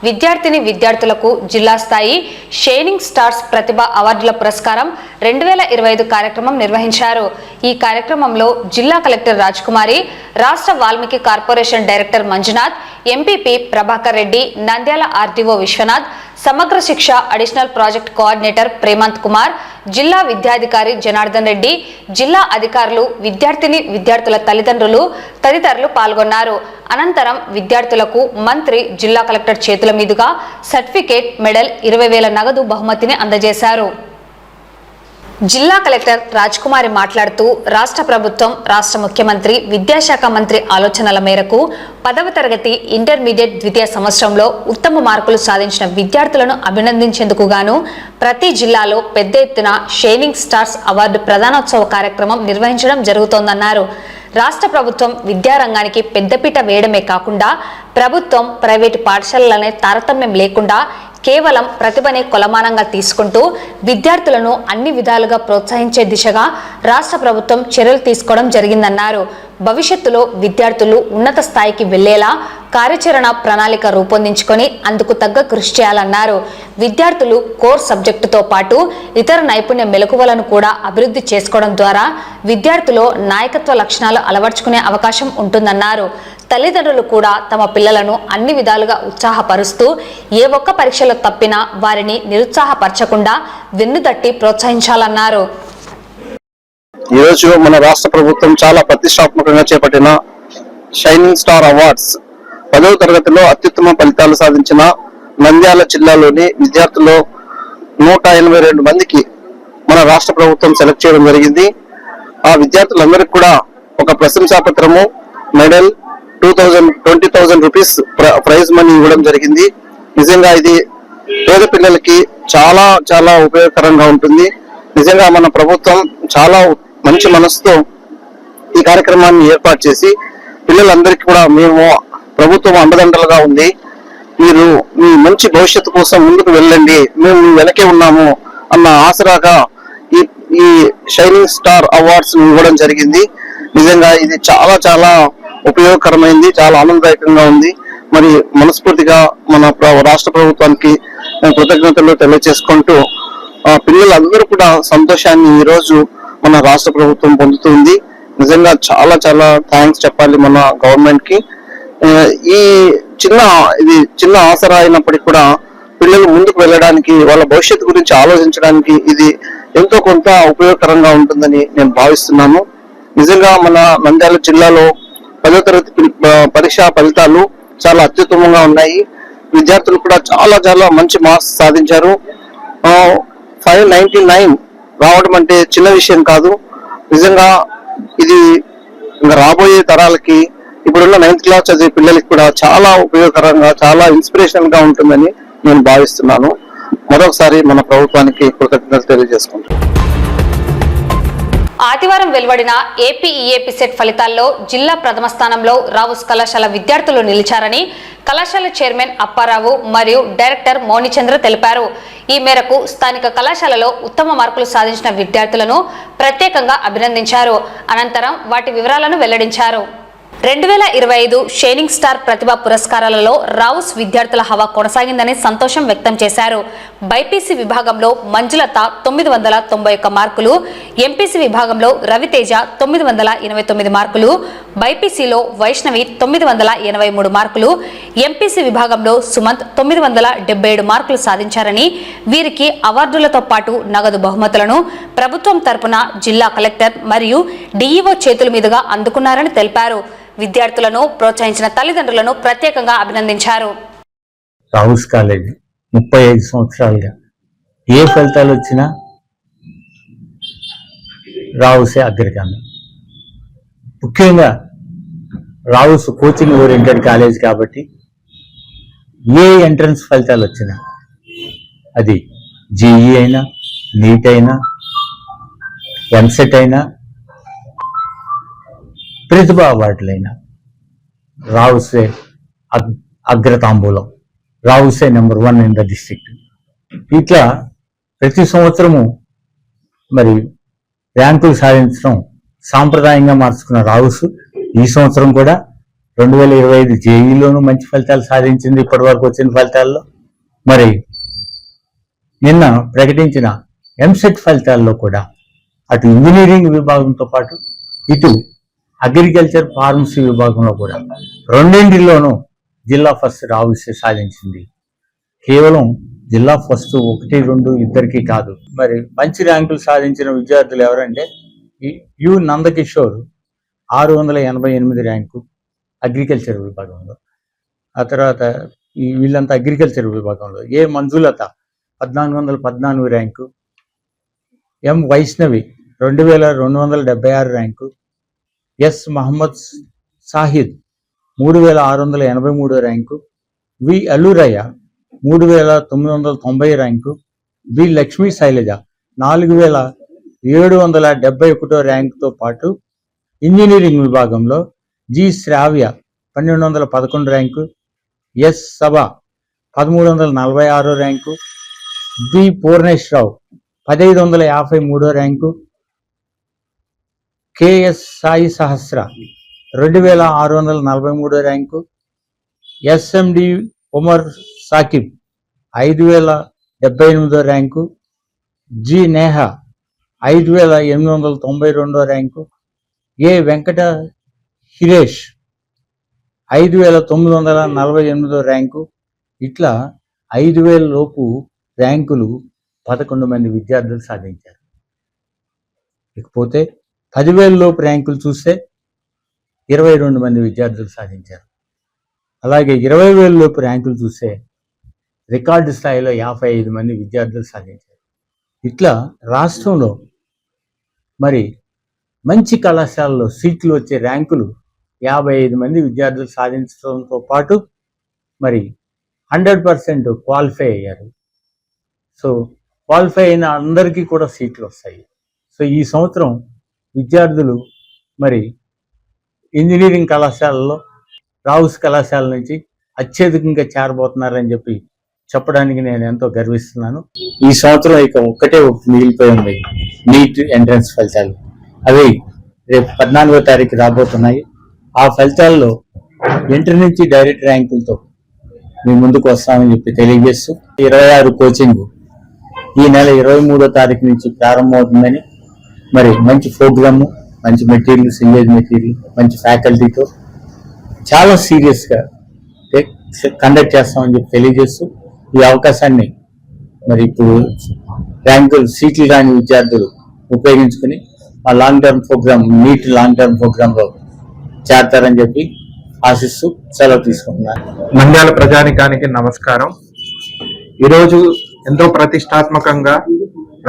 విద్యార్థులకు జిల్లా స్థాయి షైనింగ్ స్టార్స్ ప్రతిభ అవార్డుల పురస్కారం 2025 కార్యక్రమం నిర్వహించారు. ఈ కార్యక్రమంలో జిల్లా కలెక్టర్ రాజ్కుమారి, రాష్ట్ర Valmiki corporation director Manjunath, MPP Prabhakar Reddy, Nandyal RDO Vishwanath, Samagra Shiksha additional project coordinator Premanth Kumar, జిల్లా విద్యాధికారి జనార్దన్ రెడ్డి, జిల్లా అధికారులు, విద్యార్థుల తల్లిదండ్రులు తదితరులు పాల్గొన్నారు. అనంతరం విద్యార్థులకు మంత్రి జిల్లా కలెక్టర్ చేతుల మీదుగా సర్టిఫికేట్, మెడల్, 20,000 నగదు బహుమతిని అందజేశారు. జిల్లా కలెక్టర్ రాజ్కుమారి మాట్లాడుతూ రాష్ట్ర ప్రభుత్వం, రాష్ట్ర ముఖ్యమంత్రి, విద్యాశాఖ మంత్రి ఆలోచనల మేరకు 10వ తరగతి ఇంటర్మీడియట్ ద్వితీయ సంవత్సరంలో ఉత్తమ మార్కులు సాధించిన విద్యార్థులను అభినందించేందుకు గాను ప్రతి జిల్లాలో పెద్ద ఎత్తున షైనింగ్ స్టార్స్ అవార్డు ప్రధానోత్సవ కార్యక్రమం నిర్వహించడం జరుగుతోందన్నారు. రాష్ట్ర ప్రభుత్వం విద్యారంగానికి పెద్దపీట వేయడమే కాకుండా ప్రభుత్వం, ప్రైవేటు పాఠశాలలనే తారతమ్యం లేకుండా కేవలం ప్రతిభనే కొలమానంగా తీసుకుంటూ విద్యార్థులను అన్ని విధాలుగా ప్రోత్సహించే దిశగా రాష్ట్ర ప్రభుత్వం చర్యలు తీసుకోవడం జరిగిందన్నారు. భవిష్యత్తులో విద్యార్థులు ఉన్నత స్థాయికి వెళ్లేలా కార్యాచరణ ప్రణాళిక రూపొందించుకొని అందుకు తగ్గ కృషి చేయాలన్నారు. విద్యార్థులు కోర్ సబ్జెక్టుతో పాటు ఇతర నైపుణ్య మెలకువలను కూడా అభివృద్ధి చేసుకోవడం ద్వారా విద్యార్థులు నాయకత్వ లక్షణాలు అలవర్చుకునే అవకాశం ఉంటుందన్నారు. తల్లిదండ్రులు కూడా తమ పిల్లలను అన్ని విధాలుగా ఉత్సాహపరుస్తూ ఏ ఒక్క పరీక్షలో తప్పినా వారిని నిరుత్సాహపరచకుండా వెన్నుదట్టి ప్రోత్సహించాలన్నారు. ఈరోజు మన రాష్ట్ర ప్రభుత్వం చాలా ప్రతిష్టాత్మకంగా చేపట్టిన షైనింగ్ స్టార్ అవార్డ్స్ 10వ తరగతిలో అత్యుత్తమ ఫలితాలు సాధించిన నంద్యాల జిల్లాలోని విద్యార్థులు 182 మందికి మన రాష్ట్ర ప్రభుత్వం సెలెక్ట్ చేయడం జరిగింది. ఆ విద్యార్థులందరికీ కూడా ఒక ప్రశంసా పత్రము, మెడల్, 20,000 రూపీస్ ప్రైజ్ మనీ ఇవ్వడం జరిగింది. నిజంగా ఇది పేద పిల్లలకి చాలా చాలా ఉపయోగకరంగా ఉంటుంది. నిజంగా మన ప్రభుత్వం చాలా మంచి మనసుతో ఈ కార్యక్రమాన్ని ఏర్పాటు చేసి పిల్లలందరికీ కూడా మేము ప్రభుత్వం అండదండలుగా ఉంది, మీరు మీ మంచి భవిష్యత్తు కోసం ముందుకు వెళ్ళండి, మేము మీ వెనకే ఉన్నాము అన్న ఆసరాగా ఈ షైనింగ్ స్టార్ అవార్డ్స్ ఇవ్వడం జరిగింది. నిజంగా ఇది చాలా చాలా ఉపయోగకరమైంది, చాలా ఆనందదాయకంగా ఉంది. మరి మనస్ఫూర్తిగా మన రాష్ట్ర ప్రభుత్వానికి కృతజ్ఞతలు తెలియజేసుకుంటూ పిల్లలందరూ కూడా సంతోషాన్ని ఈ రోజు మన రాష్ట్ర ప్రభుత్వం పొందుతుంది. నిజంగా చాలా చాలా థ్యాంక్స్ చెప్పాలి మన గవర్నమెంట్ కి. ఇది చిన్న ఆసరా అయినప్పటికీ కూడా పిల్లలు ముందుకు వెళ్ళడానికి, వాళ్ళ భవిష్యత్తు గురించి ఆలోచించడానికి ఇది ఎంతో కొంత ఉపయోగకరంగా ఉంటుందని నేను భావిస్తున్నాను. నిజంగా మన నంద్యాల జిల్లాలో 10వ తరగతి పరీక్షా ఫలితాలు చాలా అత్యుత్తమంగా ఉన్నాయి. విద్యార్థులు కూడా చాలా చాలా మంచి మార్క్స్ సాధించారు. 599 రావడం అంటే చిన్న విషయం కాదు. నిజంగా ఇది ఇంకా రాబోయే తరాలకి, ఇప్పుడున్న 9th క్లాస్ చదివే పిల్లలకి కూడా చాలా ఉపయోగకరంగా, చాలా ఇన్స్పిరేషనల్ గా ఉంటుందని నేను భావిస్తున్నాను. మరొకసారి మన ప్రభుత్వానికి కృతజ్ఞతలు తెలియజేసుకుంటాను. ఆదివారం వెలువడిన ఏపీ సెట్ ఫలితాల్లో జిల్లా ప్రథమ స్థానంలో రావుస్ కళాశాల విద్యార్థులు నిలిచారని కళాశాల చైర్మన్ అప్పారావు మరియు డైరెక్టర్ మౌనిచంద్ర తెలిపారు. ఈ మేరకు స్థానిక కళాశాలలో ఉత్తమ మార్కులు సాధించిన విద్యార్థులను ప్రత్యేకంగా అభినందించారు. అనంతరం వాటి వివరాలను వెల్లడించారు. 2025 షైనింగ్ స్టార్ ప్రతిభా పురస్కారాలలో రావుస్ విద్యార్థుల హవా కొనసాగిందని సంతోషం వ్యక్తం చేశారు. బైపీసీ విభాగంలో మంజులత 991 మార్కులు, ఎంపీసీ విభాగంలో రవితేజ 989 మార్కులు, బైపీసీలో వైష్ణవి 983 మార్కులు, ఎంపీసీ విభాగంలో సుమంత్ 977 మార్కులు సాధించారని, వీరికి అవార్డులతో పాటు నగదు బహుమతులను ప్రభుత్వం తరపున జిల్లా కలెక్టర్ మరియు డీఈఓ చేతుల మీదుగా అందుకున్నారని తెలిపారు. విద్యార్థులను ప్రోత్సహించిన తల్లిదండ్రులను ప్రత్యేకంగా అభినందించారు. రావుస్ కాలేజ్ 35 సంవత్సరాలుగా ఏ ఫలితాలు వచ్చినా రావుసే అగ్రగామి. ముఖ్యంగా రావుస్ కోచింగ్ ఓరియంటెడ్ కాలేజ్ కాబట్టి ఏ ఎంట్రన్స్ ఫలితాలు వచ్చినా, అది జేఈ అయినా, నీట్ అయినా, ఎంసెట్ అయినా, ప్రతిభా అవార్డులైనా రావుసే అగ్రతాంబూలం, రావుసే నెంబర్ 1 ఇన్ ద డిస్ట్రిక్ట్. ఇట్లా ప్రతి సంవత్సరము మరి ర్యాంకులు సాధించడం సాంప్రదాయంగా మార్చుకున్న రావుస్ ఈ సంవత్సరం కూడా 2025 జేఈలోనూ మంచి ఫలితాలు సాధించింది. ఇప్పటి వరకు వచ్చిన ఫలితాల్లో మరి నిన్న ప్రకటించిన ఎంసెట్ ఫలితాల్లో కూడా అటు ఇంజనీరింగ్ విభాగంతో పాటు ఇటు అగ్రికల్చర్ ఫార్మసీ విభాగంలో కూడా రెండింటిలోనూ జిల్లా ఫస్ట్ రావుసే సాధించింది. కేవలం జిల్లా ఫస్ట్ 1, 2 ఇద్దరికి కాదు. మరి మంచి ర్యాంకులు సాధించిన విద్యార్థులు ఎవరంటే యు నందకిషోర్ 688 ర్యాంకు అగ్రికల్చర్ విభాగంలో, ఆ తర్వాత వీళ్ళంతా అగ్రికల్చర్ విభాగంలో. A Manjulatha 1414 rank, M Vaishnavi 2276 rank, S Mohammed Sahid 3683 rank, V Alluraiah 3990 rank, B Lakshmi Sailaja 4771 ర్యాంకుతో పాటు ఇంజనీరింగ్ విభాగంలో G Sravya 1211 rank, S Sabha 1346 rank, B Purneswararao 1553 rank, KS Sai Sahasra 2643 rank, SMD Umar Saqib 5078 rank, G Neha 5892 rank, A Venkata Hiresh 5948 rank. ఇట్లా 5000 లోపు ర్యాంకులు 11 మంది విద్యార్థులు సాధించారు. ఇకపోతే 10,000 లోపు ర్యాంకులు చూస్తే 22 మంది విద్యార్థులు సాధించారు. అలాగే 20,000 లోపు ర్యాంకులు చూస్తే రికార్డు స్థాయిలో 55 మంది విద్యార్థులు సాధించారు. ఇట్లా రాష్ట్రంలో మరి మంచి కళాశాలలో సీట్లు వచ్చే ర్యాంకులు 55 మంది విద్యార్థులు సాధించడంతో పాటు మరి 100% క్వాలిఫై అయ్యారు. సో క్వాలిఫై అయిన అందరికీ కూడా సీట్లు వస్తాయి. సో ఈ సంవత్సరం విద్యార్థులు మరి ఇంజనీరింగ్ కళాశాలలో రావుస్ కళాశాల నుంచి అత్యధికంగా చేరబోతున్నారని చెప్పడానికి నేను ఎంతో గర్విస్తున్నాను. ఈ సంవత్సరం ఇక ఒకటే మిగిలిపోయి ఉంది, నీట్ ఎంట్రన్స్ ఫలితాలు. అవి రేపు 14వ తారీఖు రాబోతున్నాయి. ఆ ఫలితాల్లో ఇంటర్ నుంచి డైరెక్ట్ ర్యాంకులతో మీ ముందుకు వస్తామని తెలియజేస్తూ 26 కోచింగ్ ఈ నెల 23వ తారీఖు నుంచి ప్రారంభమవుతుందని, మరి మంచి ప్రోగ్రాము, మంచి మెటీరియల్, సింగేజ్ మెటీరియల్, మంచి ఫ్యాకల్టీతో చాలా సీరియస్గా కండక్ట్ చేస్తామని తెలియజేస్తూ ఈ అవకాశాన్ని మరి ఇప్పుడు ర్యాంకులు సీట్లు రాని విద్యార్థులు ఉపయోగించుకుని మా long term program, NEET long term ప్రోగ్రాంలో చేరతారని ఆశిస్తూ సెలవు తీసుకుంటున్నాను. నంద్యాల ప్రజానికానికి నమస్కారం. ఈరోజు ఎంతో ప్రతిష్టాత్మకంగా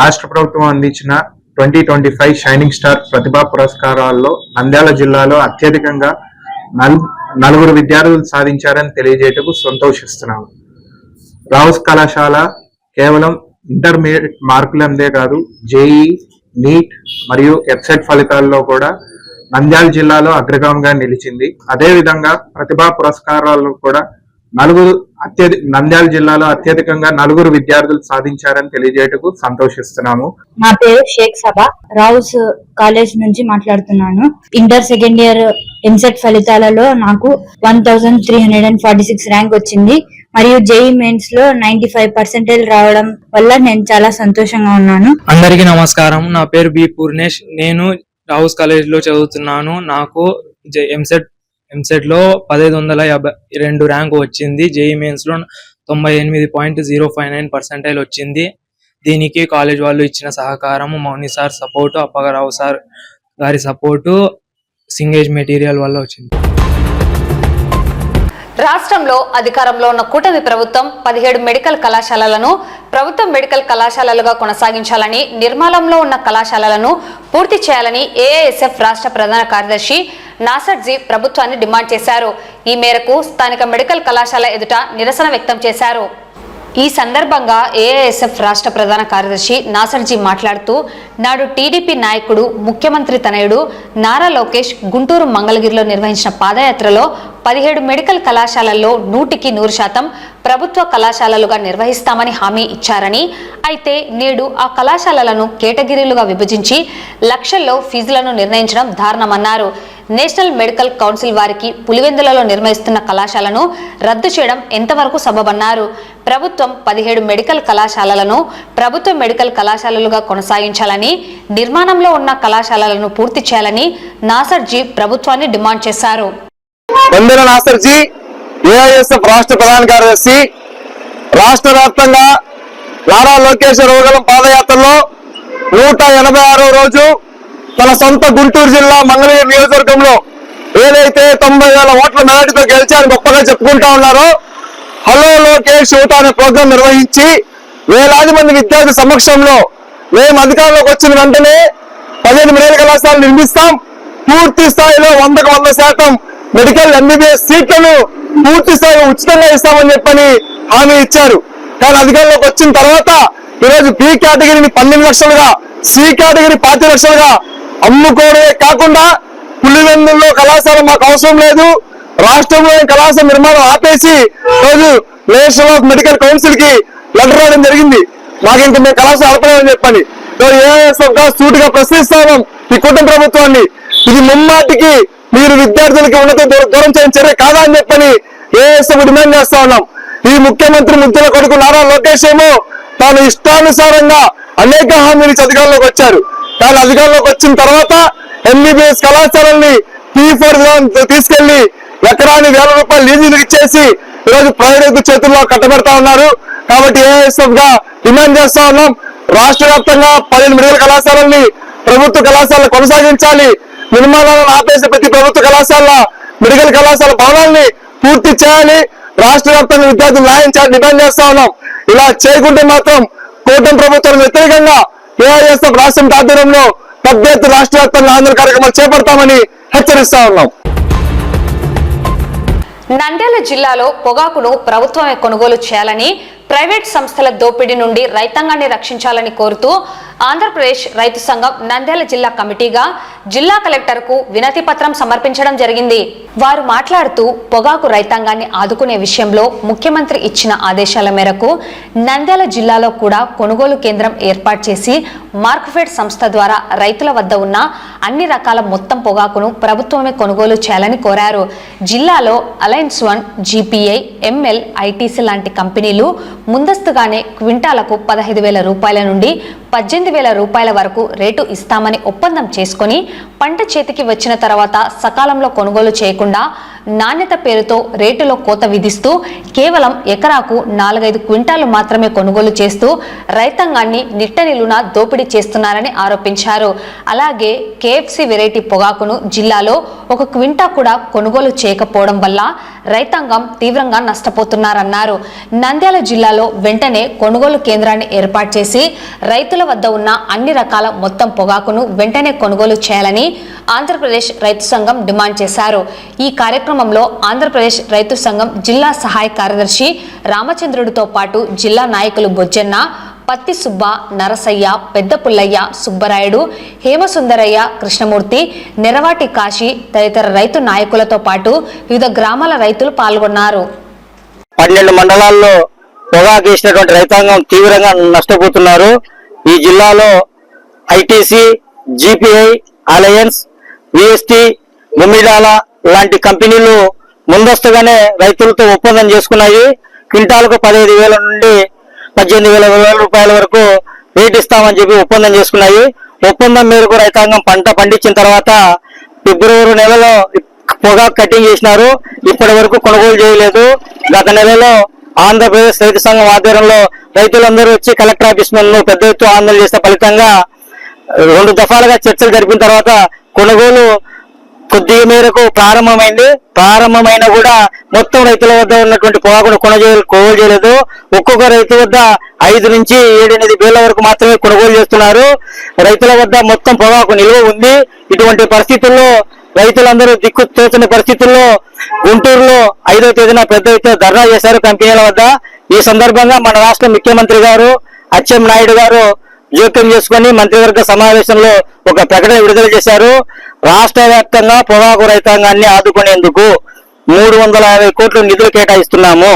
రాష్ట్ర ప్రభుత్వం అందించిన 2025 షైనింగ్ స్టార్ ప్రతిభా పురస్కారాల్లో నంద్యాల జిల్లాలో అత్యధికంగా 4 విద్యార్థులు సాధించారని తెలియజేయటకు సంతోషిస్తున్నాము. రావుస్ కళాశాల కేవలం ఇంటర్మీడియట్ మార్కులందే కాదు, జేఈ, నీట్ మరియు ఎఫ్సెట్ ఫలితాల్లో కూడా నంద్యాల జిల్లాలో అగ్రగామిగా నిలిచింది. అదేవిధంగా ప్రతిభా పురస్కారాల్లో కూడా నంద్యాల జిల్లాలో అత్యధికంగా 4 విద్యార్థులు సాధించారని తెలియజేయటకు సంతోషిస్తున్నాము. నా పేరు షేక్ సబా, రావుస్ కాలేజ్ నుంచి మాట్లాడుతున్నాను. ఇంటర్ సెకండ్ ఇయర్ ఎంసెట్ ఫలితాలలో నాకు 1346 ర్యాంక్ వచ్చింది. మరియు జేఈ మెయిన్స్ లో 95% రావడం వల్ల నేను చాలా సంతోషంగా ఉన్నాను. అందరికీ నమస్కారం. నా పేరు బి పూర్ణేష్. నేను రావుస్ కాలేజ్ లో చదువుతున్నాను. నాకు ఎంసెట్ లో 1552 ర్యాంకు వచ్చింది. జేఈ మెయిన్స్ లో 98.059% వచ్చింది. దీనికి కాలేజ్ వాళ్ళు ఇచ్చిన సహకారము, మౌని సార్ సపోర్టు, అప్పగరావు సార్ గారి సపోర్టు, సింగేజ్ మెటీరియల్ వల్ల వచ్చింది. రాష్ట్రంలో అధికారంలో ఉన్న కూటమి ప్రభుత్వం 17 మెడికల్ కళాశాలలను ప్రభుత్వ మెడికల్ కళాశాలలుగా కొనసాగించాలని, నిర్మాణంలో ఉన్న కళాశాలలను పూర్తి చేయాలని ఏఐఎస్ఎఫ్ రాష్ట్ర ప్రధాన కార్యదర్శి నాసర్జీ ప్రభుత్వాన్ని డిమాండ్ చేశారు. ఈ మేరకు స్థానిక మెడికల్ కళాశాల ఎదుట నిరసన వ్యక్తం చేశారు. ఈ సందర్భంగా ఏఐఎస్ఎఫ్ రాష్ట్ర ప్రధాన కార్యదర్శి నాసర్జీ మాట్లాడుతూ, నాడు టీడీపీ నాయకుడు, ముఖ్యమంత్రి తనయుడు నారా లోకేష్ గుంటూరు మంగళగిరిలో నిర్వహించిన పాదయాత్రలో 17 మెడికల్ కళాశాలల్లో 100% ప్రభుత్వ కళాశాలలుగా నిర్వహిస్తామని హామీ ఇచ్చారని, అయితే నేడు ఆ కళాశాలలను కేటగిరీలుగా విభజించి లక్షల్లో ఫీజులను నిర్ణయించడం దారుణమన్నారు. నేషనల్ మెడికల్ కౌన్సిల్ వారికి పులివెందులలో నిర్వహిస్తున్న కళాశాలను రద్దు చేయడం ఎంతవరకు సబబన్నారు. ప్రభుత్వం 17 మెడికల్ కళాశాలలను ప్రభుత్వ మెడికల్ కళాశాలలుగా కొనసాగించాలని, నిర్మాణంలో ఉన్న కళాశాలలను పూర్తి చేయాలని నాసర్జీ ప్రభుత్వాన్ని డిమాండ్ చేశారు. వందన నాసర్జీ, ఏఐఎస్ఎఫ్ రాష్ట్ర ప్రధాన కార్యదర్శి, రాష్ట్ర వ్యాప్తంగా నారా లోకేష్ రోగలం పాదయాత్రలో 186వ రోజు తన సొంత గుంటూరు జిల్లా మంగళగిరి నియోజకవర్గంలో ఏదైతే 90,000 ఓట్ల మెజార్టీతో గెలిచారని గొప్పగా చెప్పుకుంటా ఉన్నారో, హలో లోకేష్ యువత అనే ప్రోగ్రాం నిర్వహించి వేలాది మంది విద్యార్థి సమక్షంలో మేము అధికారంలోకి వచ్చిన వెంటనే 15 మెడికల్ కళాశాలలు నిర్మిస్తాం, పూర్తి స్థాయిలో 100% మెడికల్ ఎంబీబీఎస్ సీట్లను పూర్తి స్థాయిలో ఉచితంగా ఇస్తామని చెప్పని హామీ ఇచ్చారు. కానీ అధికారంలోకి వచ్చిన తర్వాత ఈరోజు బి కేటగిరీని 12 లక్షలుగా, సి కేటగిరీ 5 లక్షలుగా అమ్ముకోవడమే కాకుండా పులివెందుల్లో కళాశాల మాకు అవసరం లేదు, రాష్ట్రంలో కళాశాల నిర్మాణం ఆపేసి రోజు నేషనల్ ఆఫ్ మెడికల్ కౌన్సిల్ కి లెటర్ రావడం జరిగింది. మాకు ఇంక మేము కళాశాల ఆపలేమని చెప్పని ఏఎస్ఎఫ్ గా సూటిగా ప్రశ్నిస్తాము ఈ కూటమి ప్రభుత్వాన్ని. ఇది ముమ్మాటికి మీరు విద్యార్థులకి ఉన్నత దూరం చేయని చర్య కాదా అని చెప్పని ఏఎస్ఎఫ్ డిమాండ్ చేస్తా ఉన్నాం. ఈ ముఖ్యమంత్రి ముద్దుల కొడుకు నారా లోకేష్ ఏమో తాను ఇష్టానుసారంగా అనేక హామీలు అధికారంలోకి వచ్చారు. కానీ అధికారంలోకి వచ్చిన తర్వాత ఎంబీబీఎస్ కళాశాలల్ని P4 తీసుకెళ్లి ఎకరాన్ని 1000 రూపాయలు లీజులు ఇచ్చేసి ఈరోజు ప్రైవేట్ చేతుల్లో కట్టబెడతా ఉన్నారు. కాబట్టి ఏఎస్ఎఫ్ గా డిమాండ్ చేస్తా ఉన్నాం. రాష్ట్ర వ్యాప్తంగా 15 మెడికల్ కళాశాలల్ని ప్రభుత్వ కళాశాలలు కొనసాగించాలి. నిర్మాణాలను ఆపేసి ప్రతి ప్రభుత్వ కళాశాల మెడికల్ కళాశాల భవనాల్ని పూర్తి చేయాలి. రాష్ట్ర వ్యాప్తంగా విద్యార్థులు న్యాయం చేయాలని డిమాండ్ చేస్తా ఉన్నాం. ఇలా చేయకుంటే మాత్రం కూటమి ప్రభుత్వం వ్యతిరేకంగా ఏఐఎస్ఎఫ్ రాష్ట్రం ఆధ్వర్యంలో పెద్ద ఎత్తున రాష్ట్ర వ్యాప్తంగా ఆందోళన కార్యక్రమాలు చేపడతామని హెచ్చరిస్తా ఉన్నాం. నంద్యాల జిల్లాలో పొగాకును ప్రభుత్వమే కొనుగోలు చేయాలని, ప్రైవేట్ సంస్థల దోపిడీ నుండి రైతాంగాన్ని రక్షించాలని కోరుతూ ఆంధ్రప్రదేశ్ రైతు సంఘం నంద్యాల జిల్లా కమిటీగా జిల్లా కలెక్టర్కు వినతి పత్రం సమర్పించడం జరిగింది. వారు మాట్లాడుతూ పొగాకు రైతాంగాన్ని ఆదుకునే విషయంలో ముఖ్యమంత్రి ఇచ్చిన ఆదేశాల మేరకు నంద్యాల జిల్లాలో కూడా కొనుగోలు కేంద్రం ఏర్పాటు చేసి మార్క్ఫెడ్ సంస్థ ద్వారా రైతుల వద్ద ఉన్న అన్ని రకాల మొత్తం పొగాకును ప్రభుత్వమే కొనుగోలు చేయాలని కోరారు. జిల్లాలో అలయన్స్ 1, GPI, ML, ITC లాంటి కంపెనీలు ముందస్తుగానే క్వింటాలకు 15,000 రూపాయల నుండి 18,000 రూపాయల వరకు రేటు ఇస్తామని ఒప్పందం చేసుకుని పంట చేతికి వచ్చిన తర్వాత సకాలంలో కొనుగోలు చేయకుండా నాణ్యత పేరుతో రేటులో కోత విధిస్తూ కేవలం ఎకరాకు 4-5 క్వింటాలు మాత్రమే కొనుగోలు చేస్తూ రైతాంగాన్ని నిట్టనిలున దోపిడీ చేస్తున్నారని ఆరోపించారు. అలాగే KFC వెరైటీ పొగాకును జిల్లాలో 1 క్వింటా కూడా కొనుగోలు చేయకపోవడం వల్ల రైతాంగం తీవ్రంగా నష్టపోతున్నారన్నారు. నంద్యాల జిల్లాలో వెంటనే కొనుగోలు కేంద్రాన్ని ఏర్పాటు చేసి రైతుల వద్ద ఉన్న అన్ని రకాల మొత్తం పొగాకును వెంటనే కొనుగోలు చేయాలని ఆంధ్రప్రదేశ్ రైతు సంఘం డిమాండ్ చేశారు. ఈ కార్యక్రమంలో ఆంధ్రప్రదేశ్ రైతు సంఘం జిల్లా సహాయ కార్యదర్శి రామచంద్రుడితో పాటు జిల్లా నాయకులు బొజ్జన్న, పత్తి సుబ్బ, నరసయ్య, పెద్ద పుల్లయ్య, సుబ్బరాయుడు, హేమసుందరయ్య, కృష్ణమూర్తి, నెరవాటి కాశీ తదితర రైతు నాయకులతో పాటు వివిధ గ్రామాల రైతులు పాల్గొన్నారు. 12 మండలాల్లో పొగాకు వేసినటువంటి రైతాంగం తీవ్రంగా నష్టపోతున్నారు. ఈ జిల్లాలో ITC, GPI, అలయన్స్, VST, గుమ్మిడాల లాంటి కంపెనీలు ముందస్తుగానే రైతులతో ఒప్పందం చేసుకున్నాయి. క్వింటాలకు 15,000 నుండి 18,000 రూపాయల వరకు రేట్ ఇస్తామని చెప్పి ఒప్పందం చేసుకున్నాయి. ఒప్పందం మేరకు రైతాంగం పంట పండించిన తర్వాత ఫిబ్రవరి నెలలో పొగాకు కటింగ్ చేసినారు. ఇప్పటి వరకు కొనుగోలు చేయలేదు. గత నెలలో ఆంధ్రప్రదేశ్ రైతు సంఘం ఆధ్వర్యంలో రైతులందరూ వచ్చి కలెక్టర్ ఆఫీస్ ముందు పెద్ద ఎత్తున ఆందోళన చేసిన ఫలితంగా 2 దఫాలుగా చర్చలు జరిపిన తర్వాత కొనుగోలు కొద్ది మేరకు ప్రారంభమైన కూడా మొత్తం రైతుల వద్ద ఉన్నటువంటి పొగాకును కొనుగోలు చేయలేదు. ఒక్కొక్క రైతు వద్ద 5 నుంచి 7-8 వేల వరకు మాత్రమే కొనుగోలు చేస్తున్నారు. రైతుల వద్ద మొత్తం పొగాకు నిల్వ ఉంది. ఇటువంటి పరిస్థితుల్లో రైతులందరూ దిక్కు తోచని పరిస్థితుల్లో గుంటూరులో 5వ తేదీన పెద్ద ఎత్తున ధర్నా చేశారు కంపెనీల వద్ద. ఈ సందర్భంగా మన రాష్ట్ర ముఖ్యమంత్రి గారు అచ్చెన్నాయుడు గారు జోక్యం చేసుకుని మంత్రివర్గ సమావేశంలో ఒక ప్రకటన విడుదల చేశారు. రాష్ట్ర వ్యాప్తంగా పొగాకు రైతాంగాన్ని ఆదుకునేందుకు 350 కోట్ల నిధులు కేటాయిస్తున్నాము.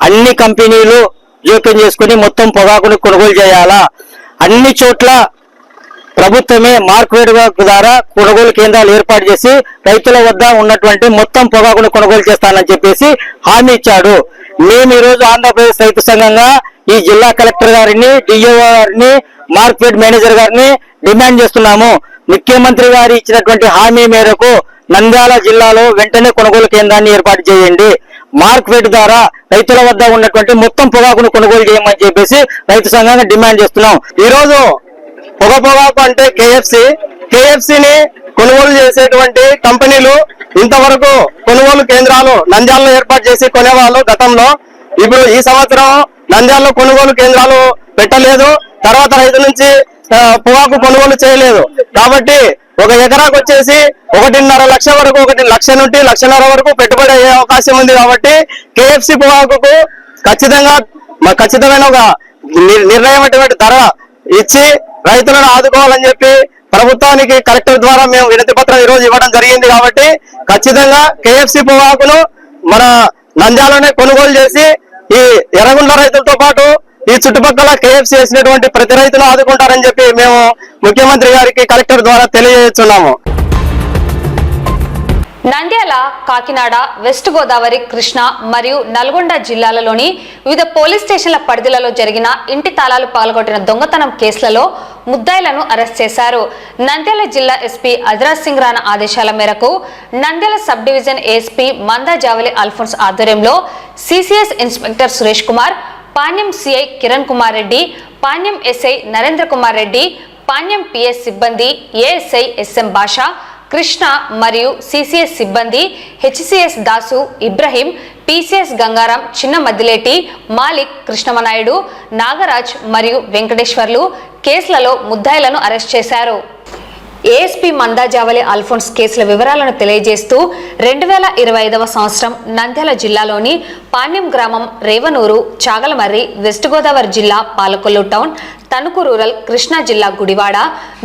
అన్ని కంపెనీలు జోక్యం చేసుకుని మొత్తం పొగాకును కొనుగోలు చేయాలా. అన్ని చోట్ల ప్రభుత్వమే మార్కెట్ ద్వారా కొనుగోలు కేంద్రాలు ఏర్పాటు చేసి రైతుల వద్ద ఉన్నటువంటి మొత్తం పొగాకును కొనుగోలు చేస్తానని చెప్పేసి హామీ ఇచ్చాడు. మేము ఈ రోజు ఆంధ్రప్రదేశ్ రైతు సంఘంగా ఈ జిల్లా కలెక్టర్ గారిని, డిఓ గారిని, మార్కెట్ మేనేజర్ గారిని డిమాండ్ చేస్తున్నాము. ముఖ్యమంత్రి గారు ఇచ్చినటువంటి హామీ మేరకు నంద్యాల జిల్లాలో వెంటనే కొనుగోలు కేంద్రాన్ని ఏర్పాటు చేయండి. మార్కెట్ ద్వారా రైతుల వద్ద ఉన్నటువంటి మొత్తం పొగాకును కొనుగోలు చేయమని చెప్పేసి రైతు సంఘంగా డిమాండ్ చేస్తున్నాం. ఈ రోజు పొగాకు అంటే KFCని కొనుగోలు చేసేటువంటి కంపెనీలు ఇంతవరకు కొనుగోలు కేంద్రాలు నంద్యాలలో ఏర్పాటు చేసి కొనేవాళ్ళు గతంలో. ఇప్పుడు ఈ సంవత్సరం నంద్యాలలో కొనుగోలు కేంద్రాలు పెట్టలేదు. తర్వాత రైతు నుంచి పొగాకు కొనుగోలు చేయలేదు. కాబట్టి 1 ఎకరాకు వచ్చేసి 1.5 లక్ష వరకు, 1 లక్ష నుండి 1.5 లక్షల వరకు పెట్టుబడి అయ్యే అవకాశం ఉంది. కాబట్టి KFC పొగాకుకు ఖచ్చితమైన ఒక నిర్ణయమైనటువంటి ధర ఇచ్చి రైతులను ఆదుకోవాలని చెప్పి ప్రభుత్వానికి కలెక్టర్ ద్వారా మేము వినతి పత్రం ఈ రోజు ఇవ్వడం జరిగింది. కాబట్టి ఖచ్చితంగా KFC పొగాకును మన నంద్యాలనే కొనుగోలు చేసి ఈ ఎర్రగుండ్ల రైతులతో పాటు ఈ చుట్టుపక్కల KFC వేసినటువంటి ప్రతి రైతును ఆదుకుంటారని చెప్పి మేము ముఖ్యమంత్రి గారికి కలెక్టర్ ద్వారా తెలియజేస్తున్నాము. నంద్యాల, కాకినాడ, వెస్ట్ గోదావరి, కృష్ణా మరియు నల్గొండ జిల్లాలలోని వివిధ పోలీస్ స్టేషన్ల పరిధిలలో జరిగిన ఇంటి తాళాలు పగలగొట్టిన దొంగతనం కేసులలో ముద్దాయిలను అరెస్ట్ చేశారు. నంద్యాల జిల్లా ఎస్పీ అజరాజ్ సింగ్ రాణా ఆదేశాల మేరకు నంద్యాల సబ్ డివిజన్ ఏఎస్పీ మందా జావలి అల్ఫోన్స్ ఆధ్వర్యంలో CCS inspector Suresh Kumar, Panyam CI Kiran Kumar Reddy, Panyam SI Narendra Kumar Reddy, Panyam PS సిబ్బంది ఏఎస్ఐ ఎస్ఎం భాషా, కృష్ణ మరియు సిసిఎస్ సిబ్బంది హెచ్సిఎస్ దాసు, ఇబ్రహీం, పిసిఎస్ గంగారాం, చిన్న మద్దిలేటి, మాలిక్, కృష్ణమనాయుడు, నాగరాజ్ మరియు వెంకటేశ్వర్లు కేసులలో ముద్దాయిలను అరెస్ట్ చేశారు. ఏఎస్పీ మందా జావలి అల్ఫోన్స్ కేసుల వివరాలను తెలియజేస్తూ 2025వ సంవత్సరం నంద్యాల జిల్లాలోని పాణ్యం గ్రామం, రేవనూరు, చాగలమర్రి, వెస్ట్ గోదావరి జిల్లా పాలకొల్లు టౌన్, తణుకు రూరల్, కృష్ణా జిల్లా గుడివాడ,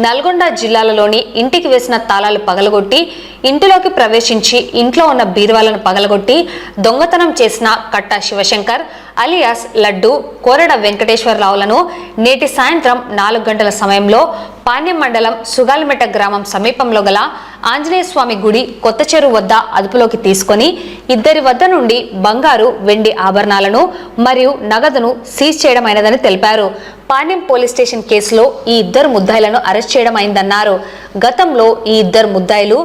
నల్గొండ జిల్లాలలోని ఇంటికి వేసిన తాళాలు పగలగొట్టి ఇంటిలోకి ప్రవేశించి ఇంట్లో ఉన్న బీరువాలను పగలగొట్టి దొంగతనం చేసిన కట్టా శివశంకర్ అలియాస్ లడ్డు, కోరడ వెంకటేశ్వరరావులను నేటి సాయంత్రం 4 గంటల సమయంలో పాణ్యం మండలం సుగాలిమెట గ్రామం సమీపంలో గల ఆంజనేయ స్వామి గుడి కొత్త చెరువు వద్ద అదుపులోకి తీసుకొని ఇద్దరి వద్ద నుండి బంగారు, వెండి ఆభరణాలను మరియు నగదును సీజ్ చేయడమైనదని తెలిపారు. పాణ్యం పోలీస్ స్టేషన్ కేసులో ఈ ఇద్దరు ముద్దాయిలను అరెస్ట్ చేయడం అయిందన్నారు. గతంలో ఈ ఇద్దరు ముద్దాయిలు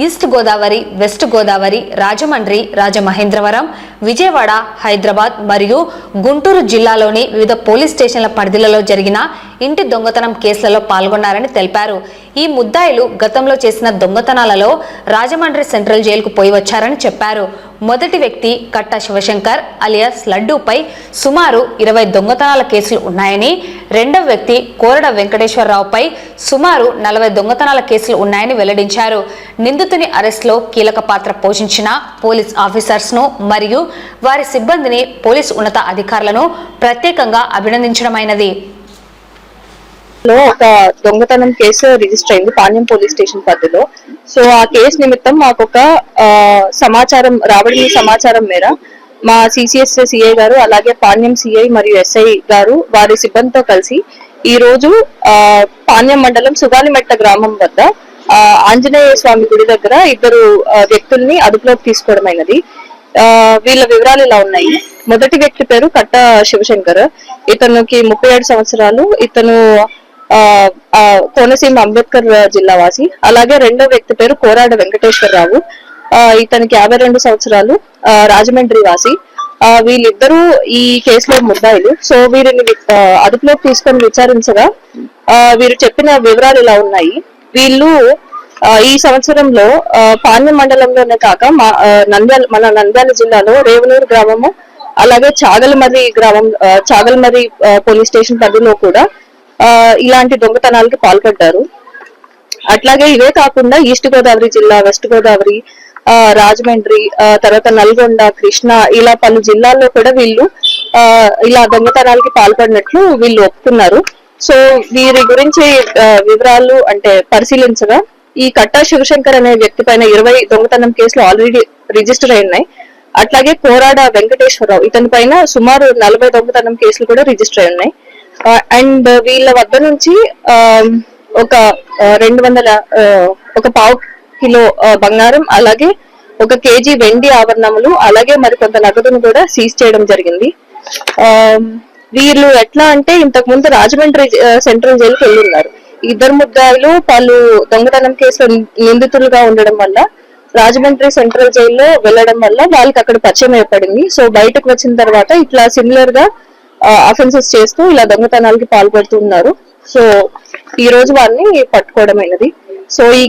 ఈస్ట్ గోదావరి, వెస్ట్ గోదావరి, రాజమండ్రి, రాజమహేంద్రవరం, విజయవాడ, హైదరాబాద్ మరియు గుంటూరు జిల్లాలోని వివిధ పోలీస్ స్టేషన్ల పరిధిలలో జరిగిన ఇంటి దొంగతనం కేసులలో పాల్గొన్నారని తెలిపారు. ఈ ముద్దాయిలు గతంలో చేసిన దొంగతనాలలో రాజమండ్రి సెంట్రల్ జైలుకు పోయి వచ్చారని చెప్పారు. మొదటి వ్యక్తి కట్టా శివశంకర్ అలియాస్ లడ్డూపై సుమారు 20 దొంగతనాల కేసులు ఉన్నాయని, రెండవ వ్యక్తి కోరడ వెంకటేశ్వరరావుపై సుమారు 40 దొంగతనాల కేసులు ఉన్నాయని వెల్లడించారు. నిందితుని అరెస్ట్లో కీలక పాత్ర పోషించిన పోలీస్ ఆఫీసర్స్ ను మరియు వారి సిబ్బందిని పోలీసు ఉన్నత అధికారులను ప్రత్యేకంగా అభినందించడమైనది. ఒక దొంగతనం కేసు రిజిస్టర్ అయింది పాణ్యం పోలీస్ స్టేషన్ పరిధిలో. సో ఆ కేసు నిమిత్తం మాకు ఒక సమాచారం రాబడిన సమాచారం మేర మా సిసిఎస్ సిఐ గారు, అలాగే పాణ్యం సిఐ మరియు ఎస్ఐ గారు వారి సిబ్బందితో కలిసి ఈ రోజు పాణ్యం మండలం సుగాలిమెట్ట గ్రామం వద్ద ఆంజనేయ స్వామి గుడి దగ్గర ఇద్దరు వ్యక్తుల్ని అదుపులోకి తీసుకోవడమైనది. వీళ్ళ వివరాలు ఇలా ఉన్నాయి. మొదటి వ్యక్తి పేరు కట్ట శివశంకర్, ఇతనికి 37 సంవత్సరాలు, ఇతను కోనసీమ అంబేద్కర్ జిల్లా వాసి. అలాగే రెండో వ్యక్తి పేరు కోరాడ వెంకటేశ్వరరావు, ఇతనికి 52 సంవత్సరాలు, రాజమండ్రి వాసి. వీళ్ళిద్దరూ ఈ కేసులో ముద్దాయిలు. సో వీరిని అదుపులోకి తీసుకొని విచారించగా వీరు చెప్పిన వివరాలు ఇలా ఉన్నాయి. వీళ్ళు ఈ సంవత్సరంలో పాణ్యం మండలంలోనే కాక మన నంద్యాల జిల్లాలో రేవనూరు గ్రామము, అలాగే చాగలమర్రి గ్రామం, చాగలమర్రి పోలీస్ స్టేషన్ పరిధిలో కూడా ఇలాంటి దొంగతనాలకి పాల్పడ్డారు. అట్లాగే ఇవే కాకుండా ఈస్ట్ గోదావరి జిల్లా, వెస్ట్ గోదావరి, రాజమండ్రి, తర్వాత నల్గొండ, కృష్ణ ఇలా పలు జిల్లాల్లో కూడా వీళ్ళు ఇలా దొంగతనాలకి పాల్పడినట్లు వీళ్ళు ఒప్పుకున్నారు. సో వీరి గురించి వివరాలు అంటే పరిశీలించగా ఈ కట్టా శివశంకర్ అనే వ్యక్తి పైన 20 దొంగతనం కేసులు ఆల్రెడీ రిజిస్టర్ అయి ఉన్నాయి. అట్లాగే కోరాడ వెంకటేశ్వరరావు, ఇతని పైన సుమారు 40 దొంగతనం కేసులు కూడా రిజిస్టర్ అయి ఉన్నాయి. అండ్ వీళ్ళ వద్ద నుంచి ఒక 200 ఒక పావు కిలో బంగారం, అలాగే 1 కేజీ వెండి ఆభరణములు, అలాగే మరికొంత నగదును కూడా సీజ్ చేయడం జరిగింది. వీళ్ళు ఎట్లా అంటే ఇంతకు ముందు రాజమండ్రి సెంట్రల్ జైలుకి వెళ్ళి ఉన్నారు. ఇద్దరు ముద్దాయిలు పలు దొంగతనం కేసులో నిందితులుగా ఉండడం వల్ల రాజమండ్రి సెంట్రల్ జైల్లో వెళ్ళడం వల్ల వాళ్ళకి అక్కడ పరిచయం ఏర్పడింది. సో బయటకు వచ్చిన తర్వాత ఇట్లా సిమిలర్ గా అఫెన్సెస్ చేస్తూ ఇలా దొంగతనాలకి పాల్పడుతున్నారు. సో ఈ రోజు వారిని పట్టుకోవడమైనది. సో ఈ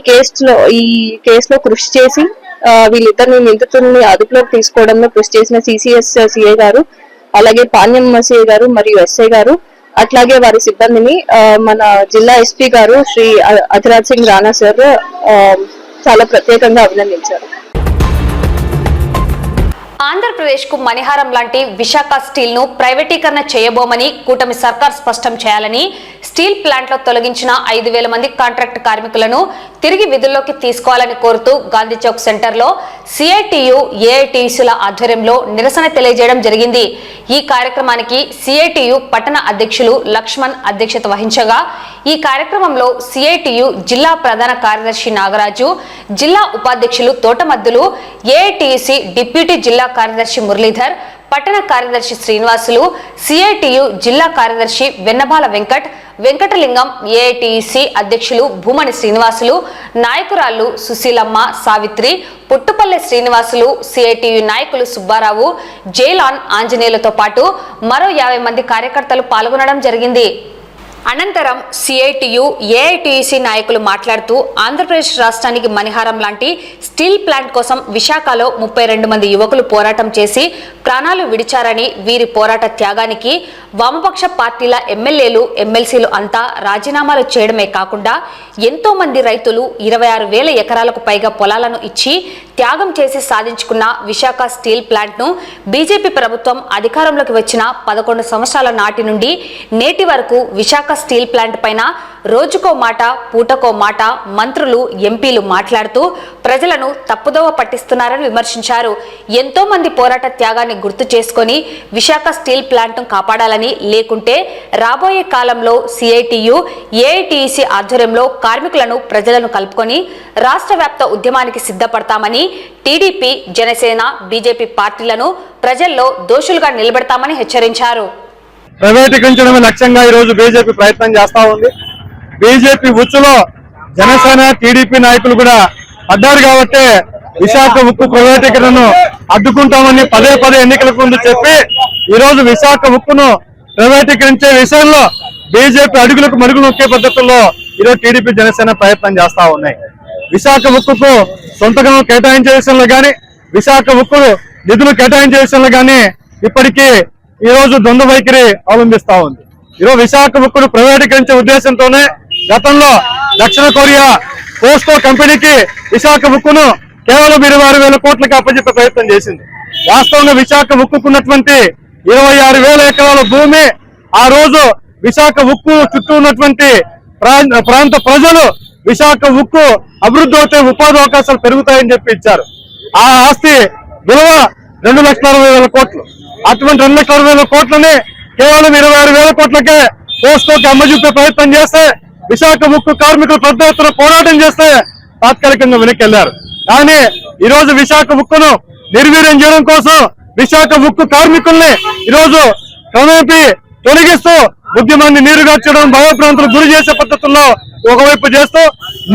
కేసులో కృషి చేసి వీళ్ళిద్దరిని నిందితుల్ని అదుపులోకి తీసుకోవడంలో కృషి చేసిన సిసిఎస్ సిఐ గారు, అలాగే పాణ్యం సిఐ గారు మరియు ఎస్ఐ గారు, అట్లాగే వారి సిబ్బందిని మన జిల్లా ఎస్పీ గారు శ్రీ అజరాజ్ సింగ్ రాణా సార్ చాలా ప్రత్యేకంగా అభినందించారు. ఆంధ్రప్రదేశ్కు మణిహారం లాంటి విశాఖ స్టీల్ ను ప్రైవేటీకరణ చేయబోమని కూటమి సర్కార్ స్పష్టం చేయాలని, స్టీల్ ప్లాంట్ లో తొలగించిన 5,000 మంది కాంట్రాక్ట్ కార్మికులను తిరిగి విధుల్లోకి తీసుకోవాలని కోరుతూ గాంధీ చౌక్ సెంటర్ లో సిఐటియు, ఏఐటియుల ఆధ్వర్యంలో నిరసన తెలియజేయడం జరిగింది. ఈ కార్యక్రమానికి సిఐటియు పట్టణ అధ్యక్షులు లక్ష్మణ్ అధ్యక్షత వహించగా, ఈ కార్యక్రమంలో సిఐటియు జిల్లా ప్రధాన కార్యదర్శి నాగరాజు, జిల్లా ఉపాధ్యక్షులు తోటమద్దులు, ఏఐటియుసి డిప్యూటీ జిల్లా కార్యదర్శి మురళీధర్, పట్టణ కార్యదర్శి శ్రీనివాసులు, సిఐటియు జిల్లా కార్యదర్శి వెన్నబాల వెంకటలింగం, ఏఐటియుసి అధ్యక్షులు భూమణి శ్రీనివాసులు, నాయకురాళ్లు సుశీలమ్మ, సావిత్రి, పుట్టుపల్లె శ్రీనివాసులు, సిఐటియు నాయకులు సుబ్బారావు, జైలాన్, ఆంజనేయులతో పాటు మరో 50 మంది కార్యకర్తలు పాల్గొనడం జరిగింది. అనంతరం సిఐటియు, ఏఐటియుసి నాయకులు మాట్లాడుతూ ఆంధ్రప్రదేశ్ రాష్ట్రానికి మణిహారం లాంటి స్టీల్ ప్లాంట్ కోసం విశాఖలో 32 మంది యువకులు పోరాటం చేసి ప్రాణాలు విడిచారని, వీరి పోరాట త్యాగానికి వామపక్ష పార్టీల ఎమ్మెల్యేలు, ఎమ్మెల్సీలు అంతా రాజీనామాలు చేయడమే కాకుండా ఎంతో మంది రైతులు 26,000 ఎకరాలకు పైగా పొలాలను ఇచ్చి త్యాగం చేసి సాధించుకున్న విశాఖ స్టీల్ ప్లాంట్ ను బీజేపీ ప్రభుత్వం అధికారంలోకి వచ్చిన 11 సంవత్సరాల నాటి నుండి నేటి వరకు విశాఖ స్టీల్ ప్లాంట్ పైన రోజుకో మాట, పూటకో మాట మంత్రులు, ఎంపీలు మాట్లాడుతూ ప్రజలను తప్పుదోవ పట్టిస్తున్నారని విమర్శించారు. ఎంతో మంది పోరాట త్యాగాన్ని గుర్తు చేసుకొని విశాఖ స్టీల్ ప్లాంట్ ను కాపాడాలని, లేకుంటే రాబోయే కాలంలో సిఐటియు, ఏఐటియుసి ఆధ్వర్యంలో కార్మికులను, ప్రజలను కలుపుకొని రాష్ట్ర వ్యాప్త ఉద్యమానికి సిద్ధపడతామని, టీడీపీ, జనసేన, బీజేపీ పార్టీలను ప్రజల్లో దోషులుగా నిలబెడతామని హెచ్చరించారు. ప్రైవేటీకరించడమే లక్ష్యంగా ఈ రోజు బీజేపీ ప్రయత్నం చేస్తా ఉంది. బీజేపీ ఉచ్చులో జనసేన, టీడీపీ నాయకులు కూడా పడ్డారు కాబట్టి విశాఖ ఉక్కు ప్రైవేటీకరణను అడ్డుకుంటామని పదే ఎన్నికల ముందు చెప్పి ఈ రోజు విశాఖ ఉక్కును ప్రైవేటీకరించే విషయంలో బీజేపీ అడుగులకు మడుగు నొక్కే పద్ధతుల్లో ఈరోజు టీడీపీ, జనసేన ప్రయత్నం చేస్తా ఉన్నాయి. విశాఖ ఉక్కుకు సొంతగా కేటాయించే విషయంలో గాని, విశాఖ ఉక్కు నిధులు కేటాయించే విషయంలో గాని ఇప్పటికీ ఈ రోజు ద్వంద్వ వైఖరి అవలంబిస్తా ఉంది. ఈరోజు విశాఖ ఉక్కును ప్రైవేటీకరించే ఉద్దేశంతోనే గతంలో దక్షిణ కొరియా పోస్కో కంపెనీకి విశాఖ ఉక్కును కేవలం 26,000 కోట్లకి అప్పచెప్పే ప్రయత్నం చేసింది. వాస్తవంగా విశాఖ ఉక్కున్నటువంటి 26,000 ఎకరాల భూమి ఆ రోజు విశాఖ ఉక్కు చుట్టూ ఉన్నటువంటి ప్రాంత ప్రజలు విశాఖ ఉక్కు అభివృద్ధి అవుతే ఉపాధి అవకాశాలు పెరుగుతాయని చెప్పి ఇచ్చారు. ఆ ఆస్తి విలువ 2,60,000 కోట్లు. అటువంటి 2,60,000 కోట్లని కేవలం 26,000 కోట్లకే పోస్కోకి అమ్మజూపే ప్రయత్నం చేస్తే, విశాఖ ఉక్కు కార్మికులు పెద్ద ఎత్తున పోరాటం చేస్తే తాత్కాలికంగా వెనక్కెళ్లారు. కానీ ఈ రోజు విశాఖ ఉక్కును నిర్వీర్యం చేయడం కోసం విశాఖ ఉక్కు కార్మికుల్ని ఈరోజు క్రమేపీ తొలగిస్తూ ఉద్యమాన్ని నీరుగార్చడం, భయప్రాంతాలకు గురి చేసే పద్ధతుల్లో ఒకవైపు చేస్తూ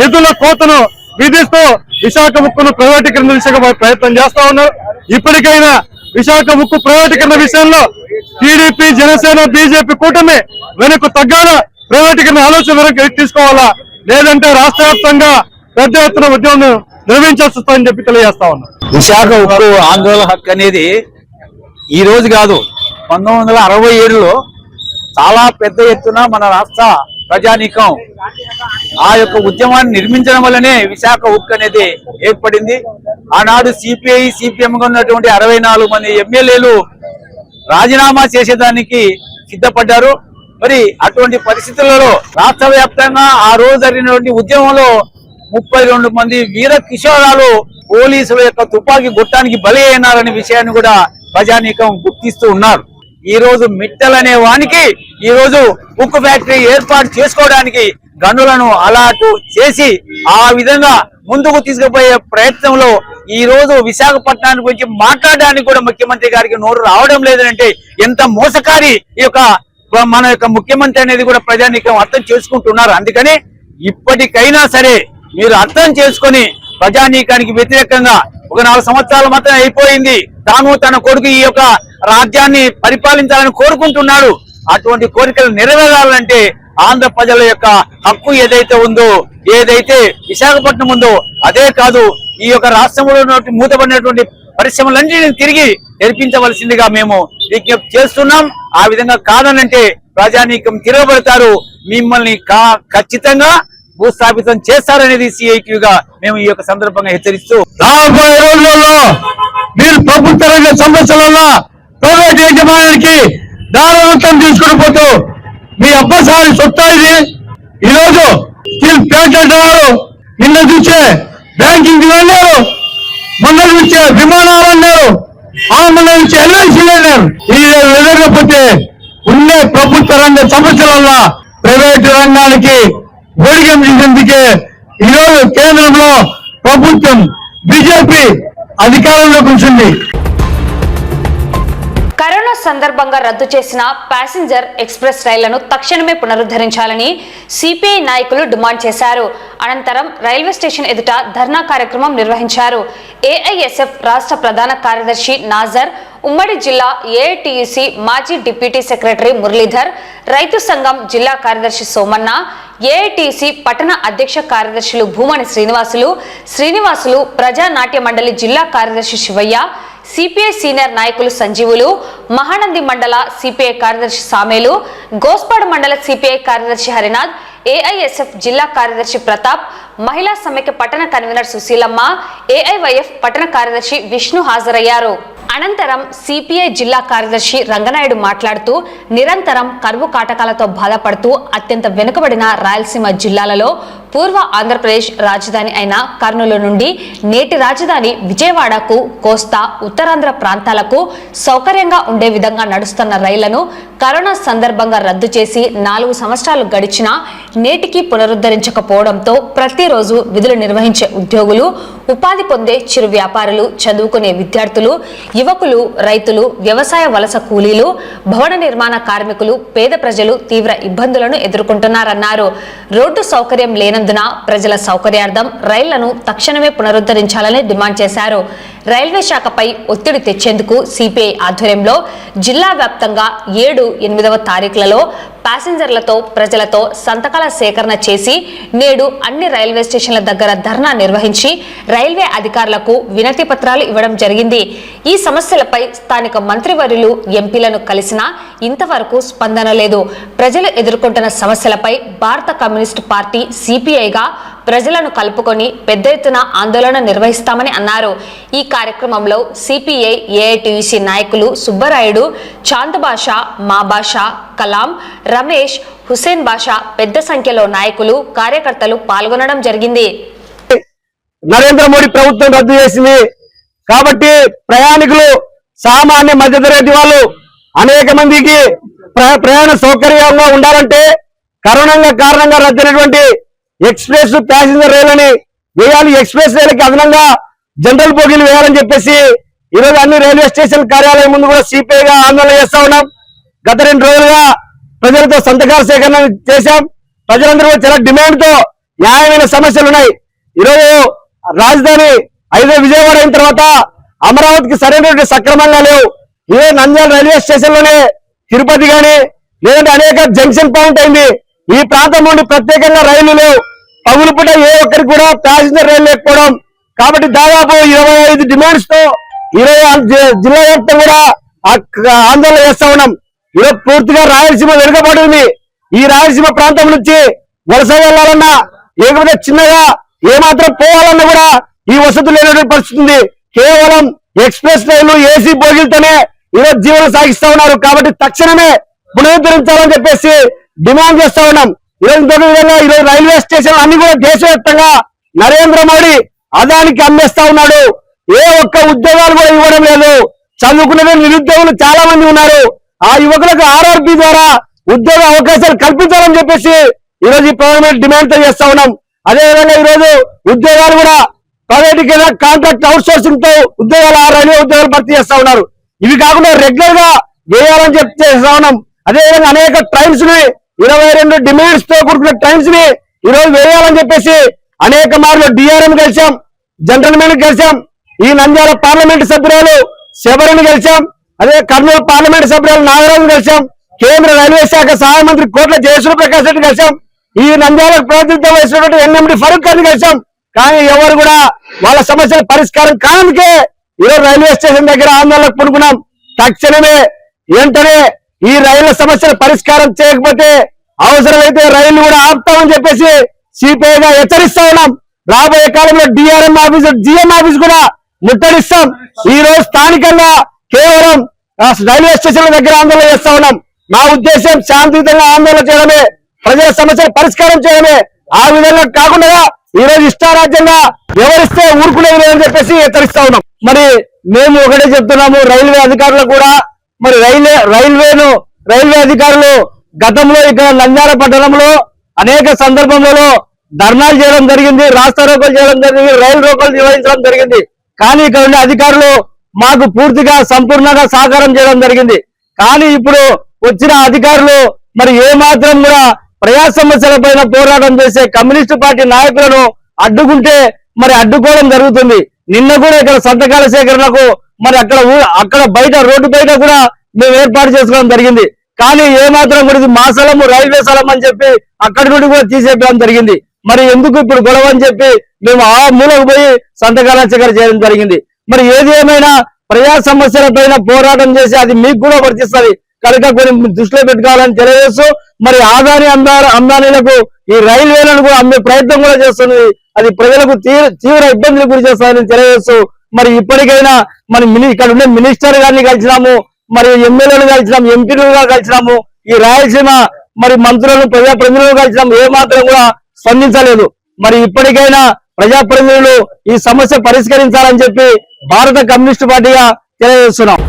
నిధుల కోతను విధిస్తూ విశాఖ ఉక్కును ప్రైవేటీకరణ దిశగా ప్రయత్నం చేస్తా ఉన్నారు. ఇప్పటికైనా విశాఖ ఉక్కు ప్రైవేటీకరణ విషయంలో టీడీపీ, జనసేన, బీజేపీ కూటమి వెనక్కు తగ్గాల, ప్రైవేటీకరణ ఆలోచన వెనక్కి తీసుకోవాలా, లేదంటే రాష్ట్ర వ్యాప్తంగా పెద్ద ఎత్తున ఉద్యమం నిర్వహించాల్సి వస్తుందని చెప్పి తెలియజేస్తా ఉన్నా. విశాఖ ఉక్కు ఆందోళన హక్కు అనేది ఈ రోజు కాదు, 1967లో చాలా పెద్ద ఎత్తున మన రాష్ట్ర ప్రజానీకం ఆ యొక్క ఉద్యమాన్ని నిర్మించడం వల్లనే విశాఖ ఉక్కు అనేది ఏర్పడింది. ఆనాడు సిపిఐ, సిపిఎంగా ఉన్నటువంటి 64 మంది ఎమ్మెల్యేలు రాజీనామా చేసేదానికి సిద్ధపడ్డారు. మరి అటువంటి పరిస్థితులలో రాష్ట్ర వ్యాప్తంగా ఆ రోజు జరిగినటువంటి ఉద్యమంలో 32 మంది వీర కిషోరాలు పోలీసుల యొక్క తుపాకీ గుట్టానికి బలి అయినారనే విషయాన్ని కూడా ప్రజానీకం గుర్తిస్తూ ఉన్నారు. ఈ రోజు మిట్టల్ అనే వానికి ఈ రోజు ఉక్కు ఫ్యాక్టరీ ఏర్పాటు చేసుకోవడానికి గనులను అలాట్ చేసి ఆ విధంగా ముందుకు తీసుకుపోయే ప్రయత్నంలో ఈ రోజు విశాఖపట్నాన్ని గురించి మాట్లాడడానికి కూడా ముఖ్యమంత్రి గారికి నోరు రావడం లేదంటే ఎంత మోసకారి ఈ యొక్క మన యొక్క ముఖ్యమంత్రి అనేది కూడా ప్రజానీకం అర్థం చేసుకుంటున్నారు. అందుకని ఇప్పటికైనా సరే మీరు అర్థం చేసుకొని ప్రజానీకానికి వ్యతిరేకంగా ఒక 4 సంవత్సరాలు మాత్రం అయిపోయింది, తాను తన కొడుకు ఈ యొక్క రాజ్యాన్ని పరిపాలించాలని కోరుకుంటున్నాడు. అటువంటి కోరికలు నెరవేరాలంటే ఆంధ్ర ప్రజల యొక్క హక్కు ఏదైతే ఉందో, ఏదైతే విశాఖపట్నం ఉందో అదే కాదు, ఈ యొక్క రాష్ట్రంలో మూతపడినటువంటి పరిశ్రమలన్నింటినీ తిరిగి తెరిపించవలసిందిగా మేము విజ్ఞప్తి చేస్తున్నాం. ఆ విధంగా కాదనంటే ప్రజానీకం తిరగబడతారు, మిమ్మల్ని ఖచ్చితంగా భూస్థాపితం చేస్తారనేది సిఐటియుగా మేము ఈ యొక్క సందర్భంగా హెచ్చరిస్తూ, రాబోయే రోజుల్లో మీరు ప్రభుత్వ రంగ సంస్థలలో ప్రైవేట్ యజమానికి దారాంతం తీసుకుని పోతూ మీ అబ్బసారి సొత్తా ఇది. ఈరోజు స్టీల్ ప్లాంట్ అంటున్నారు, నిన్న చూసే బ్యాంకింగ్ అన్నారు, మొన్న చూసే విమానాలు అన్నారు, మొన్న నుంచి ఎల్ఐసీలు అన్నారు. ఇది ఎదగకపోతే ఉండే ప్రభుత్వ రంగ సంస్థలలో ప్రైవేటు రంగానికి ఒడిగం చేసేందుకే ఈరోజు కేంద్రంలో ప్రభుత్వం బీజేపీ అధికారంలోకి వచ్చింది. కరోనా సందర్భంగా రద్దు చేసిన ప్యాసింజర్ ఎక్స్ప్రెస్ రైళ్లను తక్షణమే పునరుద్ధరించాలని సిపిఐ నాయకులు డిమాండ్ చేశారు. అనంతరం రైల్వే స్టేషన్ ఎదుట ధర్నా కార్యక్రమం నిర్వహించారు. ఏఐఎస్ఎఫ్ రాష్ట్ర ప్రధాన కార్యదర్శి నాజర్, ఉమ్మడి జిల్లా ఏఐటియుసి మాజీ డిప్యూటీ సెక్రటరీ మురళీధర్, రైతు సంఘం జిల్లా కార్యదర్శి సోమన్న, ఏఐటిసి పట్టణ అధ్యక్ష కార్యదర్శులు భూమని శ్రీనివాసులు, ప్రజానాట్య మండలి జిల్లా కార్యదర్శి శివయ్య, సిపిఐ సీనియర్ నాయకులు సంజీవులు, మహానంది మండల సిపిఐ కార్యదర్శి సామేలు, గోస్పాడు మండల సిపిఐ కార్యదర్శి హరినాథ్, ఏఐఎస్ఎఫ్ జిల్లా కార్యదర్శి ప్రతాప్, మహిళా సమైక్య పట్టణ కన్వీనర్ సుశీలమ్మ, ఏఐవైఎఫ్ పట్టణ కార్యదర్శి విష్ణు హాజరయ్యారు. అనంతరం సిపిఐ జిల్లా కార్యదర్శి రంగనాయుడు మాట్లాడుతూ, నిరంతరం కరువు కాటకాలతో బాధపడుతూ అత్యంత వెనుకబడిన రాయలసీమ జిల్లాలలో పూర్వ ఆంధ్రప్రదేశ్ రాజధాని అయిన కర్నూలు నుండి నేటి రాజధాని విజయవాడకు, కోస్తా, ఉత్తరాంధ్ర ప్రాంతాలకు సౌకర్యంగా ఉండే విధంగా నడుస్తున్న రైళ్లను కరోనా సందర్భంగా రద్దు చేసి 4 సంవత్సరాలు గడిచినా నేటికి పునరుద్ధరించకపోవడంతో ప్రతిరోజు విధులు నిర్వహించే ఉద్యోగులు, ఉపాధి పొందే చిరు వ్యాపారులు, చదువుకునే విద్యార్థులు, యువకులు, రైతులు, వ్యవసాయ వలస కూలీలు, భవన నిర్మాణ కార్మికులు, పేద ప్రజలు తీవ్ర ఇబ్బందులను ఎదుర్కొంటున్నారన్నారు. రోడ్డు సౌకర్యం లేనందున ప్రజల సౌకర్యార్థం రైళ్లను తక్షణమే పునరుద్ధరించాలని డిమాండ్ చేశారు. రైల్వే శాఖపై ఒత్తిడి తెచ్చేందుకు సిపిఐ ఆధ్వర్యంలో జిల్లా వ్యాప్తంగా 7, 8వ తారీఖులలో ప్యాసింజర్లతో, ప్రజలతో సంతకాల సేకరణ చేసి నేడు అన్ని రైల్వే స్టేషన్ల దగ్గర ధర్నా నిర్వహించి రైల్వే అధికారులకు వినతి పత్రాలు ఇవ్వడం జరిగింది. ఈ సమస్యలపై స్థానిక మంత్రివర్యులు, ఎంపీలను కలిసినా ఇంతవరకు స్పందన లేదు. ప్రజలు ఎదుర్కొంటున్న సమస్యలపై భారత కమ్యూనిస్టు పార్టీ సిపిఐగా ప్రజలను కలుపుకొని పెద్ద ఎత్తున ఆందోళన నిర్వహిస్తామని అన్నారు. ఈ కార్యక్రమంలో సిపిఐ ఏఐటియుసి నాయకులు సుబ్బరాయుడు, చాంద్ బాషా, మా బాషా, కలాం, రమేష్, హుసేన్ బాషా పెద్ద సంఖ్యలో నాయకులు, కార్యకర్తలు పాల్గొనడం జరిగింది. నరేంద్ర మోడీ ప్రభుత్వం రద్దు చేసింది కాబట్టి ప్రయాణికులు, సామాన్య మధ్యతరగతి వాళ్ళు అనేక మందికి ప్రయాణ సౌకర్యంగా ఉండాలంటే కరోనా కారణంగా రద్దయినటువంటి ఎక్స్ప్రెస్ ప్యాసింజర్ రైళ్ళని వేయాలి. ఎక్స్ప్రెస్ రైలుకి అదనంగా జనరల్ బోగీలు వేయాలని చెప్పేసి ఈరోజు అన్ని రైల్వే స్టేషన్ కార్యాలయం ముందు కూడా సిపిఐగా ఆందోళన చేస్తా ఉన్నాం. గత 2 రోజులుగా ప్రజలతో సంతకాల సేకరణ చేశాం. ప్రజలందరూ చాలా డిమాండ్ తో న్యాయమైన సమస్యలు ఉన్నాయి. ఈరోజు రాజధాని విజయవాడ అయిన తర్వాత అమరావతికి సరైనటువంటి సక్రమంగా లేవు. ఇదే నంద్యాల రైల్వే స్టేషన్ లోనే తిరుపతి గాని లేదంటే అనేక జంక్షన్ పాయింట్ అయింది. ఈ ప్రాంతం నుండి ప్రత్యేకంగా రైళ్లు లేవు. పగులు పూట ఏ ఒక్కరికి కూడా ప్యాసింజర్ రైలు లేకపోవడం. కాబట్టి దాదాపు 25 డిమాండ్స్ తో ఈరోజు జిల్లా వ్యాప్తం కూడా ఆందోళన చేస్తా ఉన్నాం. ఈరోజు పూర్తిగా రాయలసీమ వెనుకబడింది. ఈ రాయలసీమ ప్రాంతం నుంచి వలస వెళ్లాలన్నా లేకపోతే చిన్నగా ఏమాత్రం పోవాలన్నా కూడా ఈ వసతులు లేనటువంటి పరిస్థితి ఉంది. కేవలం ఎక్స్ప్రెస్ రైలు, ఏసీ బోగీలతోనే ఈరోజు జీవనం సాగిస్తా ఉన్నారు. కాబట్టి తక్షణమే పునరుద్ధరించాలని చెప్పేసి డిమాండ్ చేస్తా ఉన్నాం. ఈరోజు ఇంకొక విధంగా ఈరోజు రైల్వే స్టేషన్ అన్ని కూడా దేశవ్యాప్తంగా నరేంద్ర మోడీ అదానికి అమ్మేస్తా ఉన్నాడు. ఏ ఒక్క ఉద్యోగాలు కూడా ఇవ్వడం లేదు. చదువుకునే నిరుద్యోగులు చాలా మంది ఉన్నారు. ఆ యువకులకు ఆర్ఆర్బి ద్వారా ఉద్యోగ అవకాశాలు కల్పించాలని చెప్పేసి ఈరోజు ఈ గవర్నమెంట్ డిమాండ్ తో చేస్తా ఉన్నాం. అదేవిధంగా ఈరోజు ఉద్యోగాలు కూడా ప్రైవేట్ కాంట్రాక్ట్ అవుట్ సోర్సింగ్ తో ఉద్యోగాలు, రైల్వే ఉద్యోగాలు భర్తీ చేస్తా ఉన్నారు. ఇవి కాకుండా రెగ్యులర్ గా వేయాలని చెప్పి చేస్తా ఉన్నాం. అదేవిధంగా అనేక ట్రైన్స్ ని 22 డిమాండ్స్ తో కూడుకున్న ట్రైన్స్ ని ఈరోజు వేయాలని చెప్పేసి అనేక మార్లు డిఆర్ఎం కలిసాం, జనరల్ మేనేజ్ కలిసాం, ఈ నంద్యాల పార్లమెంట్ సభ్యురాలు శబరిని కలిసాం, అదే కర్నూలు పార్లమెంట్ సభ్యురాలు నాగరాజు కలిసాం, కేంద్ర రైల్వే శాఖ సహాయ మంత్రి కోట్ల జయసూర్య ప్రకాష్ రెడ్డి కలిసాం, ఈ నంద్యాలకు ప్రాతినిధ్యం వహిస్తున్నటువంటి ఎన్ఎండి ఫరూక్ గారిని కలిసాం. కానీ ఎవరు కూడా వాళ్ళ సమస్యల పరిష్కారం కానందుకే ఈరోజు రైల్వే స్టేషన్ దగ్గర ఆందోళనకు పూనుకున్నాం. తక్షణమే వెంటనే ఈ రైళ్ల సమస్యల పరిష్కారం చేయకపోతే అవసరమైతే రైళ్లు కూడా ఆపుతామని చెప్పేసి సిపిఐగా హెచ్చరిస్తా ఉన్నాం. రాబోయే కాలంలో డిఆర్ఎం ఆఫీస్, జిఎం ఆఫీస్ కూడా ముట్టడిస్తాం. ఈ రోజు స్థానికంగా కేవలం రైల్వే స్టేషన్ల దగ్గర ఆందోళన చేస్తా ఉన్నాం. మా ఉద్దేశం శాంతియుతంగా ఆందోళన చేయడమే, ప్రజల సమస్యలు పరిష్కారం చేయడమే. ఆ విధంగా కాకుండా ఈ రోజు ఇష్టారాజ్యంగా ఎవరిస్తే ఊరుకునేది లేదని చెప్పేసి హెచ్చరిస్తా ఉన్నాం. మరి మేము ఒకటే చెప్తున్నాము, రైల్వే అధికారులు కూడా మరి రైల్వే అధికారులు గతంలో ఇక్కడ నంద్యాల పట్టణంలో అనేక సందర్భంలో ధర్నాలు చేయడం జరిగింది, రాస్తా రోకోలు చేయడం జరిగింది, రైలు రోకోలు నిర్వహించడం జరిగింది. కానీ ఇక్కడ ఉండే అధికారులు మాకు పూర్తిగా సంపూర్ణంగా సహకారం చేయడం జరిగింది. కానీ ఇప్పుడు వచ్చిన అధికారులు మరి ఏమాత్రం కూడా ప్రజా సమస్యల పైన పోరాటం చేసే కమ్యూనిస్టు పార్టీ నాయకులను అడ్డుకుంటే మరి అడ్డుకోవడం జరుగుతుంది. నిన్న కూడా ఇక్కడ సంతకాల సేకరణకు మరి అక్కడ బయట రోడ్డు బయట కూడా మేము ఏర్పాటు చేసుకోవడం జరిగింది. కానీ ఏమాత్రం కూడా ఇది మా స్థలము, రైల్వే స్థలం అని చెప్పి అక్కడి నుండి కూడా తీసేయడం జరిగింది. మరి ఎందుకు ఇప్పుడు గొడవ అని చెప్పి మేము ఆ మూలకు పోయి సంతకాల సేకరణ చేయడం జరిగింది. మరి ఏది ఏమైనా ప్రజా సమస్యల పైన పోరాటం చేసి అది మీకు కూడా వర్తిస్తుంది కనుక కొన్ని దృష్టిలో పెట్టుకోవాలని తెలియజేస్తూ మరి అంబానీలకు ఈ రైల్వేలను కూడా అమ్మే ప్రయత్నం కూడా చేస్తుంది. అది ప్రజలకు తీవ్ర ఇబ్బందులు గురి చేస్తారని తెలియజేస్తూ మరి ఇప్పటికైనా మరి ఇక్కడ ఉండే మినిస్టర్ గారిని కలిసినాము, మరి ఎమ్మెల్యేలు కలిసినాము, ఎంపీలుగా కలిసినాము, ఈ రాయలసీమ మరి మంత్రులను ప్రజాప్రతినిధులను కలిసినాము, ఏమాత్రం కూడా స్పందించలేదు. మరి ఇప్పటికైనా ప్రజాప్రతినిధులు ఈ సమస్య పరిష్కరించాలని చెప్పి భారత కమ్యూనిస్టు పార్టీగా తెలియజేస్తున్నాం.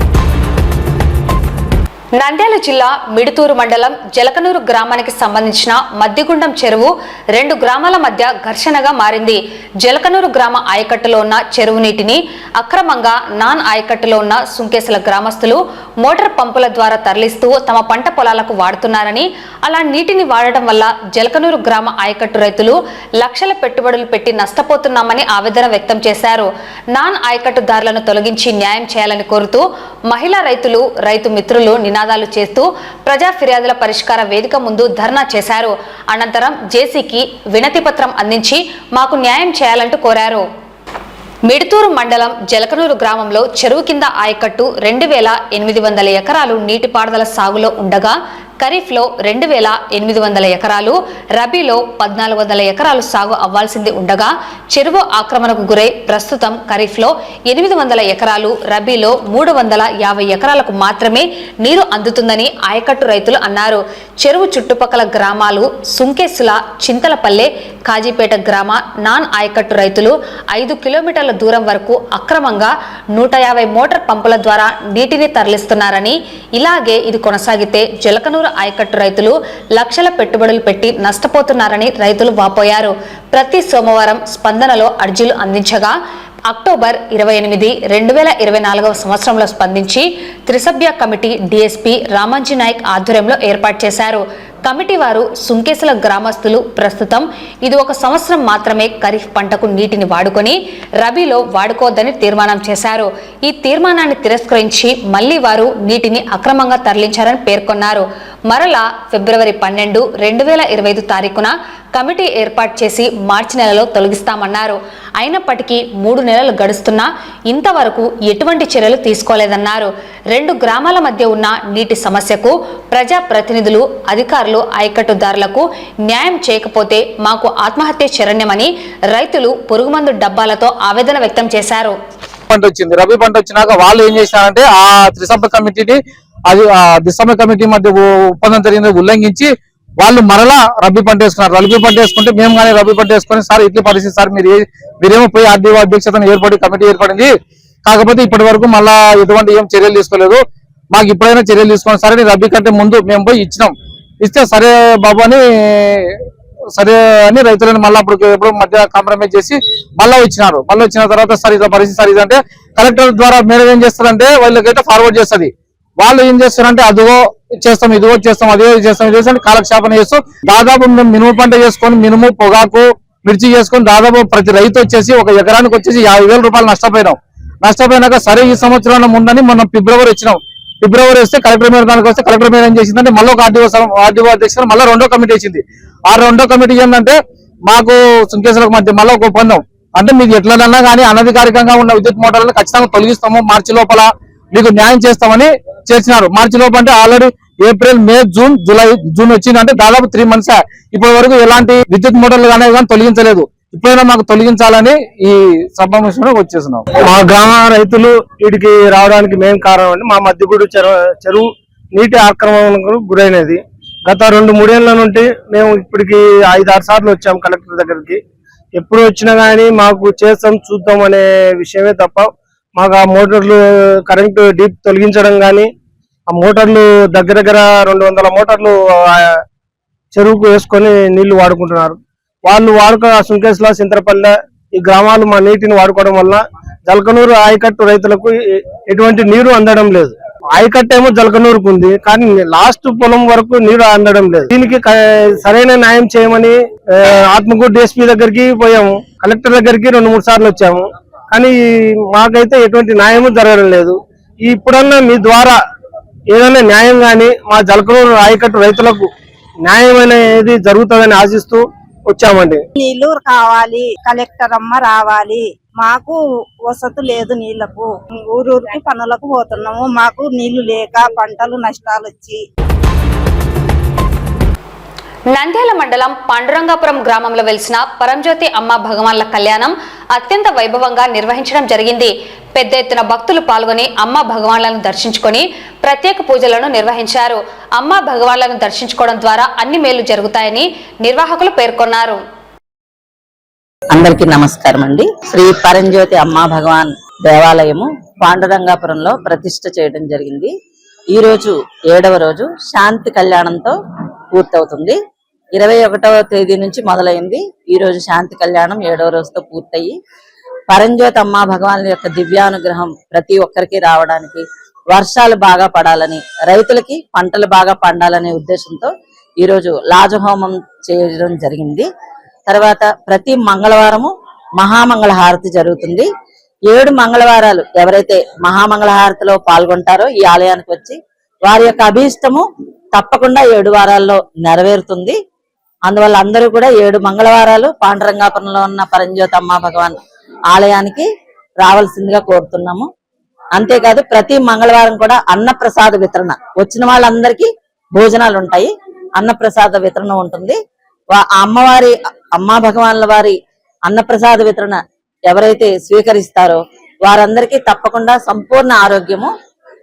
నంద్యాల జిల్లా మిడుతూరు మండలం జలకనూరు గ్రామానికి సంబంధించిన మద్దిగుండం చెరువు 2 గ్రామాల మధ్య ఘర్షణగా మారింది. జలకనూరు గ్రామ ఆయకట్టులో ఉన్న చెరువు నీటిని అక్రమంగా నాన్ ఆయకట్టులో ఉన్న సుంకేసుల గ్రామస్తులు మోటార్ పంపుల ద్వారా తరలిస్తూ తమ పంట పొలాలకు వాడుతున్నారని, అలా నీటిని వాడటం వల్ల జలకనూరు గ్రామ ఆయకట్టు రైతులు లక్షల పెట్టుబడులు పెట్టి నష్టపోతున్నామని ఆవేదన వ్యక్తం చేశారు. నాన్ ఆయకట్టుదారులను తొలగించి న్యాయం చేయాలని కోరుతూ మహిళా రైతులు, రైతు మిత్రులు నినాదాలు చేస్తూ ప్రజా ఫిర్యాదుల పరిష్కార వేదిక ముందు ధర్నా చేశారు. అనంతరం జేసీకి వినతి పత్రం అందించి మాకు న్యాయం చేయాలంటూ కోరారు. మిడుతూరు మండలం జలకనూరు గ్రామంలో చెరువు కింద ఆయకట్టు 2800 ఎకరాలు నీటిపారుదల సాగులో ఉండగా ఖరీఫ్లో 2800 ఎకరాలు, రబీలో 1400 ఎకరాలు సాగు అవ్వాల్సింది ఉండగా చెరువు ఆక్రమణకు గురై ప్రస్తుతం ఖరీఫ్లో 800 ఎకరాలు, రబీలో 350 ఎకరాలకు మాత్రమే నీరు అందుతుందని ఆయకట్టు రైతులు అన్నారు. చెరువు చుట్టుపక్కల గ్రామాలు సుంకేసుల, చింతలపల్లె, కాజీపేట గ్రామ నాన్ ఆయకట్టు రైతులు 5 కిలోమీటర్ల దూరం వరకు అక్రమంగా 150 మోటార్ పంపుల ద్వారా నీటిని తరలిస్తున్నారని, ఇలాగే ఇది కొనసాగితే జలకనూరు ఆయకట్టు రైతులు లక్షల పెట్టుబడులు పెట్టి నష్టపోతున్నారని రైతులు వాపోయారు. ప్రతి సోమవారం స్పందనలో అర్జీలు అందించగా అక్టోబర్ 28, 2024 సంవత్సరంలో స్పందించి త్రిసభ్య కమిటీ డీఎస్పీ రామాంజీ నాయక్ ఆధ్వర్యంలో ఏర్పాటు చేశారు. కమిటీ వారు సుంకేసుల గ్రామస్తులు ప్రస్తుతం ఇది 1 సంవత్సరం మాత్రమే ఖరీఫ్ పంటకు నీటిని వాడుకొని రబీలో వాడుకోవద్దని తీర్మానం చేశారు. ఈ తీర్మానాన్ని తిరస్కరించి మళ్లీ వారు నీటిని అక్రమంగా తరలించారని పేర్కొన్నారు. మరలా ఫిబ్రవరి 12, 2025 తారీఖున కమిటీ ఏర్పాటు చేసి మార్చి నెలలో తొలగిస్తామన్నారు. అయినప్పటికీ 3 నెలలు గడుస్తున్నా ఇంతవరకు ఎటువంటి చర్యలు తీసుకోలేదన్నారు. 2 గ్రామాల మధ్య ఉన్న నీటి సమస్యకు ప్రజాప్రతినిధులు, అధికారులు, ఆయకట్టుదారులకు న్యాయం చేయకపోతే మాకు ఆత్మహత్య శరణ్యమని రైతులు పురుగుమందు డబ్బాలతో ఆవేదన వ్యక్తం చేశారు. పంట వచ్చింది, రబీ పంట వచ్చినాక వాళ్ళు ఏం చేశారంటే ఆ త్రిసభ్య కమిటీని దిశభ్య కమిటీ మధ్య ఒప్పందం జరిగింది ఉల్లంఘించి వాళ్ళు మరలా రబీ పంట వేసుకున్నారు. రబీ పంట వేసుకుంటే మేము కానీ రబీ పంట వేసుకొని సార్ ఇట్లా పరిస్థితి సార్ మీరేమో పోయి ఆర్డీఓ అధ్యక్షతను ఏర్పడి కమిటీ ఏర్పడింది, కాకపోతే ఇప్పటి వరకు మళ్ళా ఎటువంటి ఏం చర్యలు తీసుకోలేదు, మాకు ఇప్పుడైనా చర్యలు తీసుకోండి సరే రబీ కంటే ముందు మేము పోయి ఇచ్చినాం, ఇస్తే సరే బాబు అని రైతులను మళ్ళీ ఎప్పుడు మధ్య కాంప్రమైజ్ చేసి మళ్ళీ వచ్చినారు. మళ్ళీ వచ్చిన తర్వాత సరే ఇట్లా పరిస్థితి సరే అంటే కలెక్టర్ ద్వారా మేడం ఏం చేస్తారంటే వాళ్ళకైతే ఫార్వర్డ్ చేస్తుంది. వాళ్ళు ఏం చేస్తారంటే అదిగో చేస్తాం, ఇదిగో చేస్తాం, అదిగో చేస్తాం, ఇది చేస్తాం కాలక్షేపణ చేస్తూ దాదాపు మేము మినుము పంట చేసుకొని మినుము, పొగాకు, మిర్చి చేసుకొని దాదాపు ప్రతి రైతు వచ్చేసి 1 ఎకరానికి వచ్చేసి 50,000 రూపాయలు నష్టపోయినాక సరే ఈ సంవత్సరం ముందని మనం ఫిబ్రవరి వచ్చినాం. ఫిబ్రవరి వస్తే కలెక్టర్ మీద దానికి వస్తే కలెక్టర్ మీద ఏం చేసిందంటే మళ్ళీ ఒక ఆర్డీఓ అధ్యక్షుడు మళ్ళీ 2వ కమిటీ వచ్చింది. ఆ 2వ కమిటీ ఏంటంటే మాకు సుంకేసులకు మధ్య మళ్ళీ ఒక ఒప్పందం అంటే మీకు ఎట్లన్నా కానీ అనధికారికంగా ఉన్న విద్యుత్ మోటార్లను ఖచ్చితంగా తొలగిస్తాము, మార్చి లోపల మీకు న్యాయం చేస్తామని చేసినారు. మార్చి లోపల అంటే ఆల్రెడీ ఏప్రిల్, మే, జూన్ వచ్చిందంటే దాదాపు 3 months ఇప్పటి వరకు ఎలాంటి విద్యుత్ మోటార్లు కానీ తొలగించలేదు. ఇప్పుడైనా మాకు తొలగించాలని ఈ సభాముఖంగా వచ్చేసినాం. మా గ్రామ రైతులు వీటికి రావడానికి మేము కారణం అండి. మా మధ్యగూడు చెరువు నీటి ఆక్రమణకు గురైనది. గత 2-3 ఏళ్ల నుండి మేము ఇప్పటికి 5-6 సార్లు వచ్చాము కలెక్టర్ దగ్గరికి. ఎప్పుడు వచ్చినా కానీ మాకు చేస్తాం చూద్దాం అనే విషయమే తప్ప మాకు ఆ మోటార్లు కరెంటు డీప్ తొలగించడం కానీ, ఆ మోటార్లు దగ్గర 200 మోటార్లు చెరువుకు వేసుకొని నీళ్లు వాడుకుంటున్నారు. వాళ్ళు సుంకేశ్ల, సింతరపల్లె ఈ గ్రామాలు మా నీటిని వాడుకోవడం వల్ల జలకనూరు ఆయకట్టు రైతులకు ఎటువంటి నీరు అందడం లేదు. ఆయకట్టు ఏమో జలకనూరుకు ఉంది, కానీ లాస్ట్ పొలం వరకు నీరు అందడం లేదు. దీనికి సరైన న్యాయం చేయమని ఆత్మకూరు డిఎస్పీ దగ్గరికి పోయాము, కలెక్టర్ దగ్గరికి 2-3 సార్లు వచ్చాము, కానీ మాకైతే ఎటువంటి న్యాయము జరగడం లేదు. ఇప్పుడన్నా మీ ద్వారా ఏదైనా న్యాయం కానీ మా జలకనూరు ఆయకట్టు రైతులకు న్యాయమైనది జరుగుతుందని ఆశిస్తూ వచ్చామండి. నీళ్లు కావాలి, కలెక్టర్ అమ్మ రావాలి. మాకు వసతి లేదు నీళ్లకు, ఊరూరికి పనులకు పోతున్నాము. మాకు నీళ్లు లేక పంటలు నష్టాలు వచ్చి. నంద్యాల మండలం పాండురంగాపురం గ్రామంలో వెలిసిన పరంజ్యోతి అమ్మ భగవాన్ల కళ్యాణం అత్యంత వైభవంగా నిర్వహించడం జరిగింది. పెద్ద ఎత్తున భక్తులు పాల్గొని అమ్మ భగవాన్లను దర్శించుకొని ప్రత్యేక పూజలను నిర్వహించారు. అమ్మ భగవాన్లను దర్శించుకోవడం ద్వారా అన్ని మేలు జరుగుతాయని నిర్వాహకులు పేర్కొన్నారు. అందరికీ నమస్కారం అండి. శ్రీ పరంజ్యోతి అమ్మా భగవాన్ దేవాలయము పాండురంగాపురంలో ప్రతిష్ఠ చేయడం జరిగింది. ఈ రోజు 7వ రోజు శాంతి కళ్యాణంతో పూర్తవుతుంది. 21వ తేదీ నుంచి మొదలైంది. ఈ రోజు శాంతి కళ్యాణం 7వ రోజుతో పూర్తయి పరంజ్యోతి అమ్మా భగవాన్ యొక్క దివ్యానుగ్రహం ప్రతి ఒక్కరికి రావడానికి, వర్షాలు బాగా పడాలని, రైతులకి పంటలు బాగా పండాలనే ఉద్దేశంతో ఈ రోజు లాజహోమం చేయడం జరిగింది. తర్వాత ప్రతి మంగళవారము మహామంగళ హారతి జరుగుతుంది. 7 మంగళవారాలు ఎవరైతే మహామంగళహారతిలో పాల్గొంటారో ఈ ఆలయానికి వచ్చి వారి యొక్క అభీష్టము తప్పకుండా 7 వారాల్లో నెరవేరుతుంది. అందువల్ల అందరూ కూడా 7 మంగళవారాలు పాండురంగాపురంలో ఉన్న పరంజ్యోతి అమ్మా భగవాన్ ఆలయానికి రావాల్సిందిగా కోరుతున్నాము. అంతేకాదు ప్రతి మంగళవారం కూడా అన్నప్రసాద వితరణ, వచ్చిన వాళ్ళందరికీ భోజనాలు ఉంటాయి, అన్నప్రసాద వితరణ ఉంటుంది. అమ్మవారి అమ్మా భగవాన్ల వారి అన్నప్రసాద వితరణ ఎవరైతే స్వీకరిస్తారో వారందరికీ తప్పకుండా సంపూర్ణ ఆరోగ్యము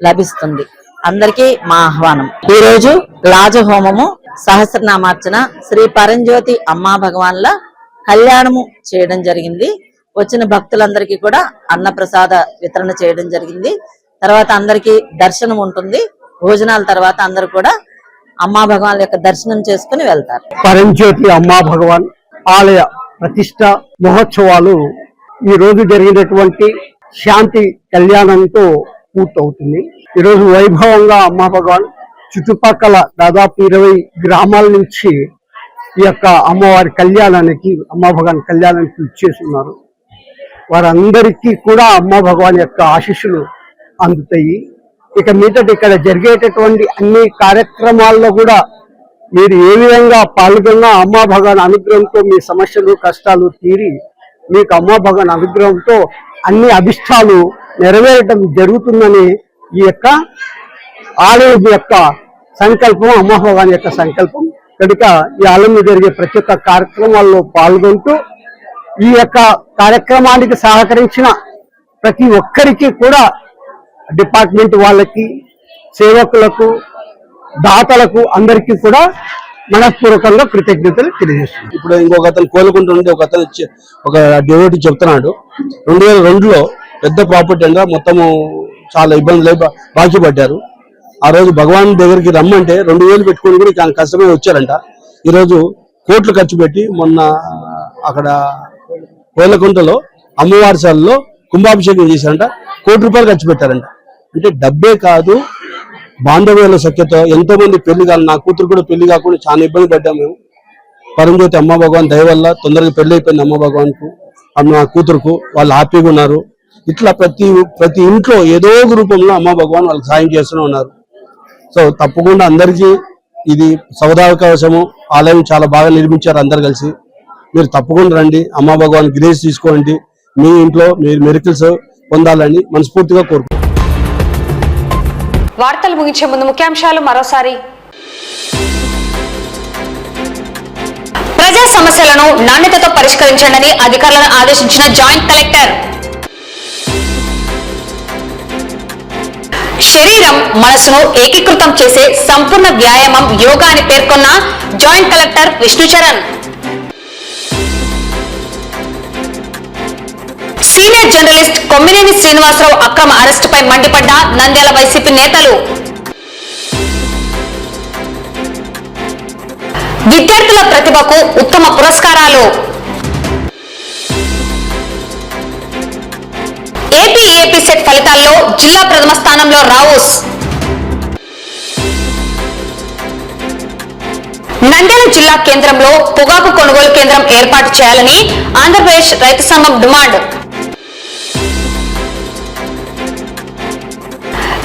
లభిస్తుంది. అందరికీ మా ఆహ్వానం. ఈ రోజు లాజహోమము, సహస్రనామార్చన, శ్రీ పరంజ్యోతి అమ్మా భగవాన్ల కళ్యాణము చేయడం జరిగింది. వచ్చిన భక్తులందరికీ కూడా అన్నప్రసాద వితరణ చేయడం జరిగింది. తర్వాత అందరికీ దర్శనం ఉంటుంది. భోజనాల తర్వాత అందరూ కూడా అమ్మా భగవాన్ యొక్క దర్శనం చేసుకుని వెళ్తారు. పరంజ్యోతి అమ్మా భగవాన్ ఆలయ ప్రతిష్ట మహోత్సవాలు ఈ రోజు జరిగినటువంటి శాంతి కళ్యాణంతో పూర్తవుతుంది. ఈ రోజు వైభవంగా అమ్మా భగవాన్ చుట్టుపక్కల దాదాపు 20 గ్రామాల నుంచి ఈ యొక్క అమ్మవారి కళ్యాణానికి, అమ్మా భగవాన్ కళ్యాణానికి ఇచ్చేస్తున్నారు. వారందరికీ కూడా అమ్మా భగవాన్ యొక్క ఆశీస్సులు అందుతాయి. ఇక మీదట ఇక్కడ జరిగేటటువంటి అన్ని కార్యక్రమాల్లో కూడా మీరు ఏ విధంగా పాల్గొన్నా అమ్మా భగవాన్ అనుగ్రహంతో మీ సమస్యలు కష్టాలు తీరి మీకు అమ్మా భగవాన్ అనుగ్రహంతో అన్ని అభిష్టాలు నెరవేరడం జరుగుతుందని ఈ యొక్క ఆలయం యొక్క సంకల్పం, అమ్మా భగవాన్ యొక్క సంకల్పం. కనుక ఈ ఆలయంలో జరిగే ప్రతి ఒక్క కార్యక్రమాల్లో పాల్గొంటూ ఈ యొక్క కార్యక్రమానికి సహకరించిన ప్రతి ఒక్కరికి కూడా డిపార్ట్మెంట్ వాళ్ళకి, సేవకులకు, దాతలకు అందరికీ కూడా మనస్పూర్వకంగా కృతజ్ఞతలు తెలియజేస్తున్నాను. ఇప్పుడు ఇంకొక అతను కోలుకుంటుంటే ఒక అతను ఒక డివోటీ చెప్తున్నాడు, 2002లో పెద్ద ప్రాపర్టీ అంతా మొత్తము చాలా ఇబ్బందులు బాకీ పడ్డారు. ఆ రోజు భగవాన్ దగ్గరికి రమ్మంటే 2000 పెట్టుకుని కూడా చాలా కష్టమే వచ్చారంట. ఈరోజు కోట్లు ఖర్చు పెట్టి మొన్న అక్కడ కోలకుంటలో అమ్మవారి శాలలో కుంభాభిషేకం చేశారంట. ₹1 ఖర్చు పెట్టారంట. అంటే డబ్బే కాదు, బాంధవ్యాల సఖ్యత ఎంతో మంది పెళ్లి కాదు. నా కూతురు కూడా పెళ్లి కాకుండా చాలా ఇబ్బంది పడ్డాము మేము. పరంజ్యోతి అమ్మ భగవాన్ దయ వల్ల తొందరగా పెళ్లి అయిపోయింది అమ్మ భగవాన్కు, నా కూతురుకు. వాళ్ళు హ్యాపీగా ఉన్నారు. ఇట్లా ప్రతి ఇంట్లో ఏదో ఒక రూపంలో అమ్మ భగవాన్ వాళ్ళకి సాయం చేస్తూనే ఉన్నారు. సో తప్పకుండా అందరికీ ఇది సౌదావకాశము. ఆలయం చాలా బాగా నిర్మించారు అందరు కలిసి. మీరు తప్పకుండా రండి, అమ్మ భగవాన్ గ్రేస్ తీసుకోండి, మీ ఇంట్లో మీరు మెరికల్స్ పొందాలని మనస్ఫూర్తిగా కోరుకుంటున్నాను. వార్తలు ముగించే ముందు ముఖ్యాంశాలు మరోసారి. ప్రజా సమస్యలను నాణ్యతతో పరిష్కరించండి అధికారులను ఆదేశించిన జాయింట్ కలెక్టర్. శరీరం మనసును ఏకీకృతం చేసే సంపూర్ణ వ్యాయామం యోగా అని పేర్కొన్న joint collector Vishnucharan. Senior journalist Kommineni Srinivasarao అక్రమ అరెస్టుపై మండిపడ్డ నంద్యాల వైసీపీ నేతలు. విద్యార్థుల ప్రతిభకు ఉత్తమ పురస్కారాలు. ఏపీ సెట్ ఫలితాల్లో జిల్లా ప్రథమ స్థానంలో రావుస్. నంద్యాల జిల్లా కేంద్రంలో పొగాకు కొనుగోలు కేంద్రం ఏర్పాటు చేయాలని ఆంధ్రప్రదేశ్ రైతు సంఘం డిమాండ్.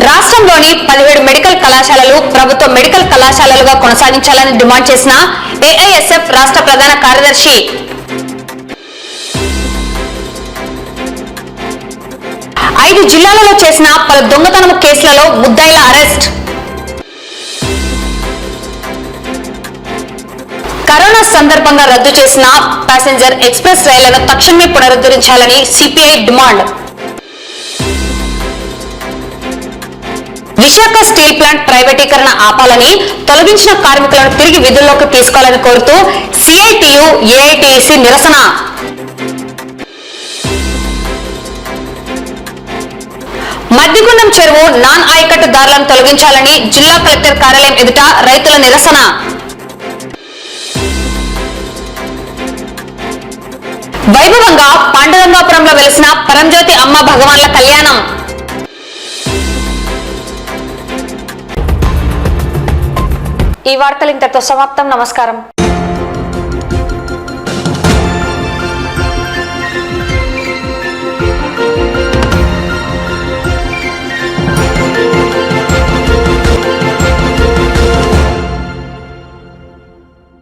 రాష్ట్రంలోని 17 మెడికల్ కళాశాలలు ప్రభుత్వ మెడికల్ కళాశాలలుగా కొనసాగించాలని డిమాండ్ చేసిన ఏఐఎస్ఎఫ్ రాష్ట్ర ప్రధాన కార్యదర్శి. ఐదు జిల్లాలలో చేసిన పలు దొంగతనం కేసులలో ముద్దాయిల అరెస్ట్. కరోనా సందర్భంగా రద్దు చేసిన ప్యాసింజర్ ఎక్స్ప్రెస్ రైళ్లను తక్షణమే పునరుద్ధరించాలని CPI demand. Visakha steel plant ప్రైవేటీకరణ ఆపాలని, తొలగించిన కార్మికులను తిరిగి విధుల్లోకి తీసుకోవాలని కోరుతూ సిఐటియు ఏఐటిసి నిరసన. మద్దిగుండం చెరువు నాన్ ఆయకట్టు దారులను తొలగించాలని జిల్లా కలెక్టర్ కార్యాలయం ఎదుట రైతుల నిరసన. వైభవంగా పాండురంగాపురంలో వెలిసిన పరంజ్యోతి అమ్మ భగవాన్ల కళ్యాణం. ఈ వార్తలు ఇంతటితో సమాప్తం. నమస్కారం.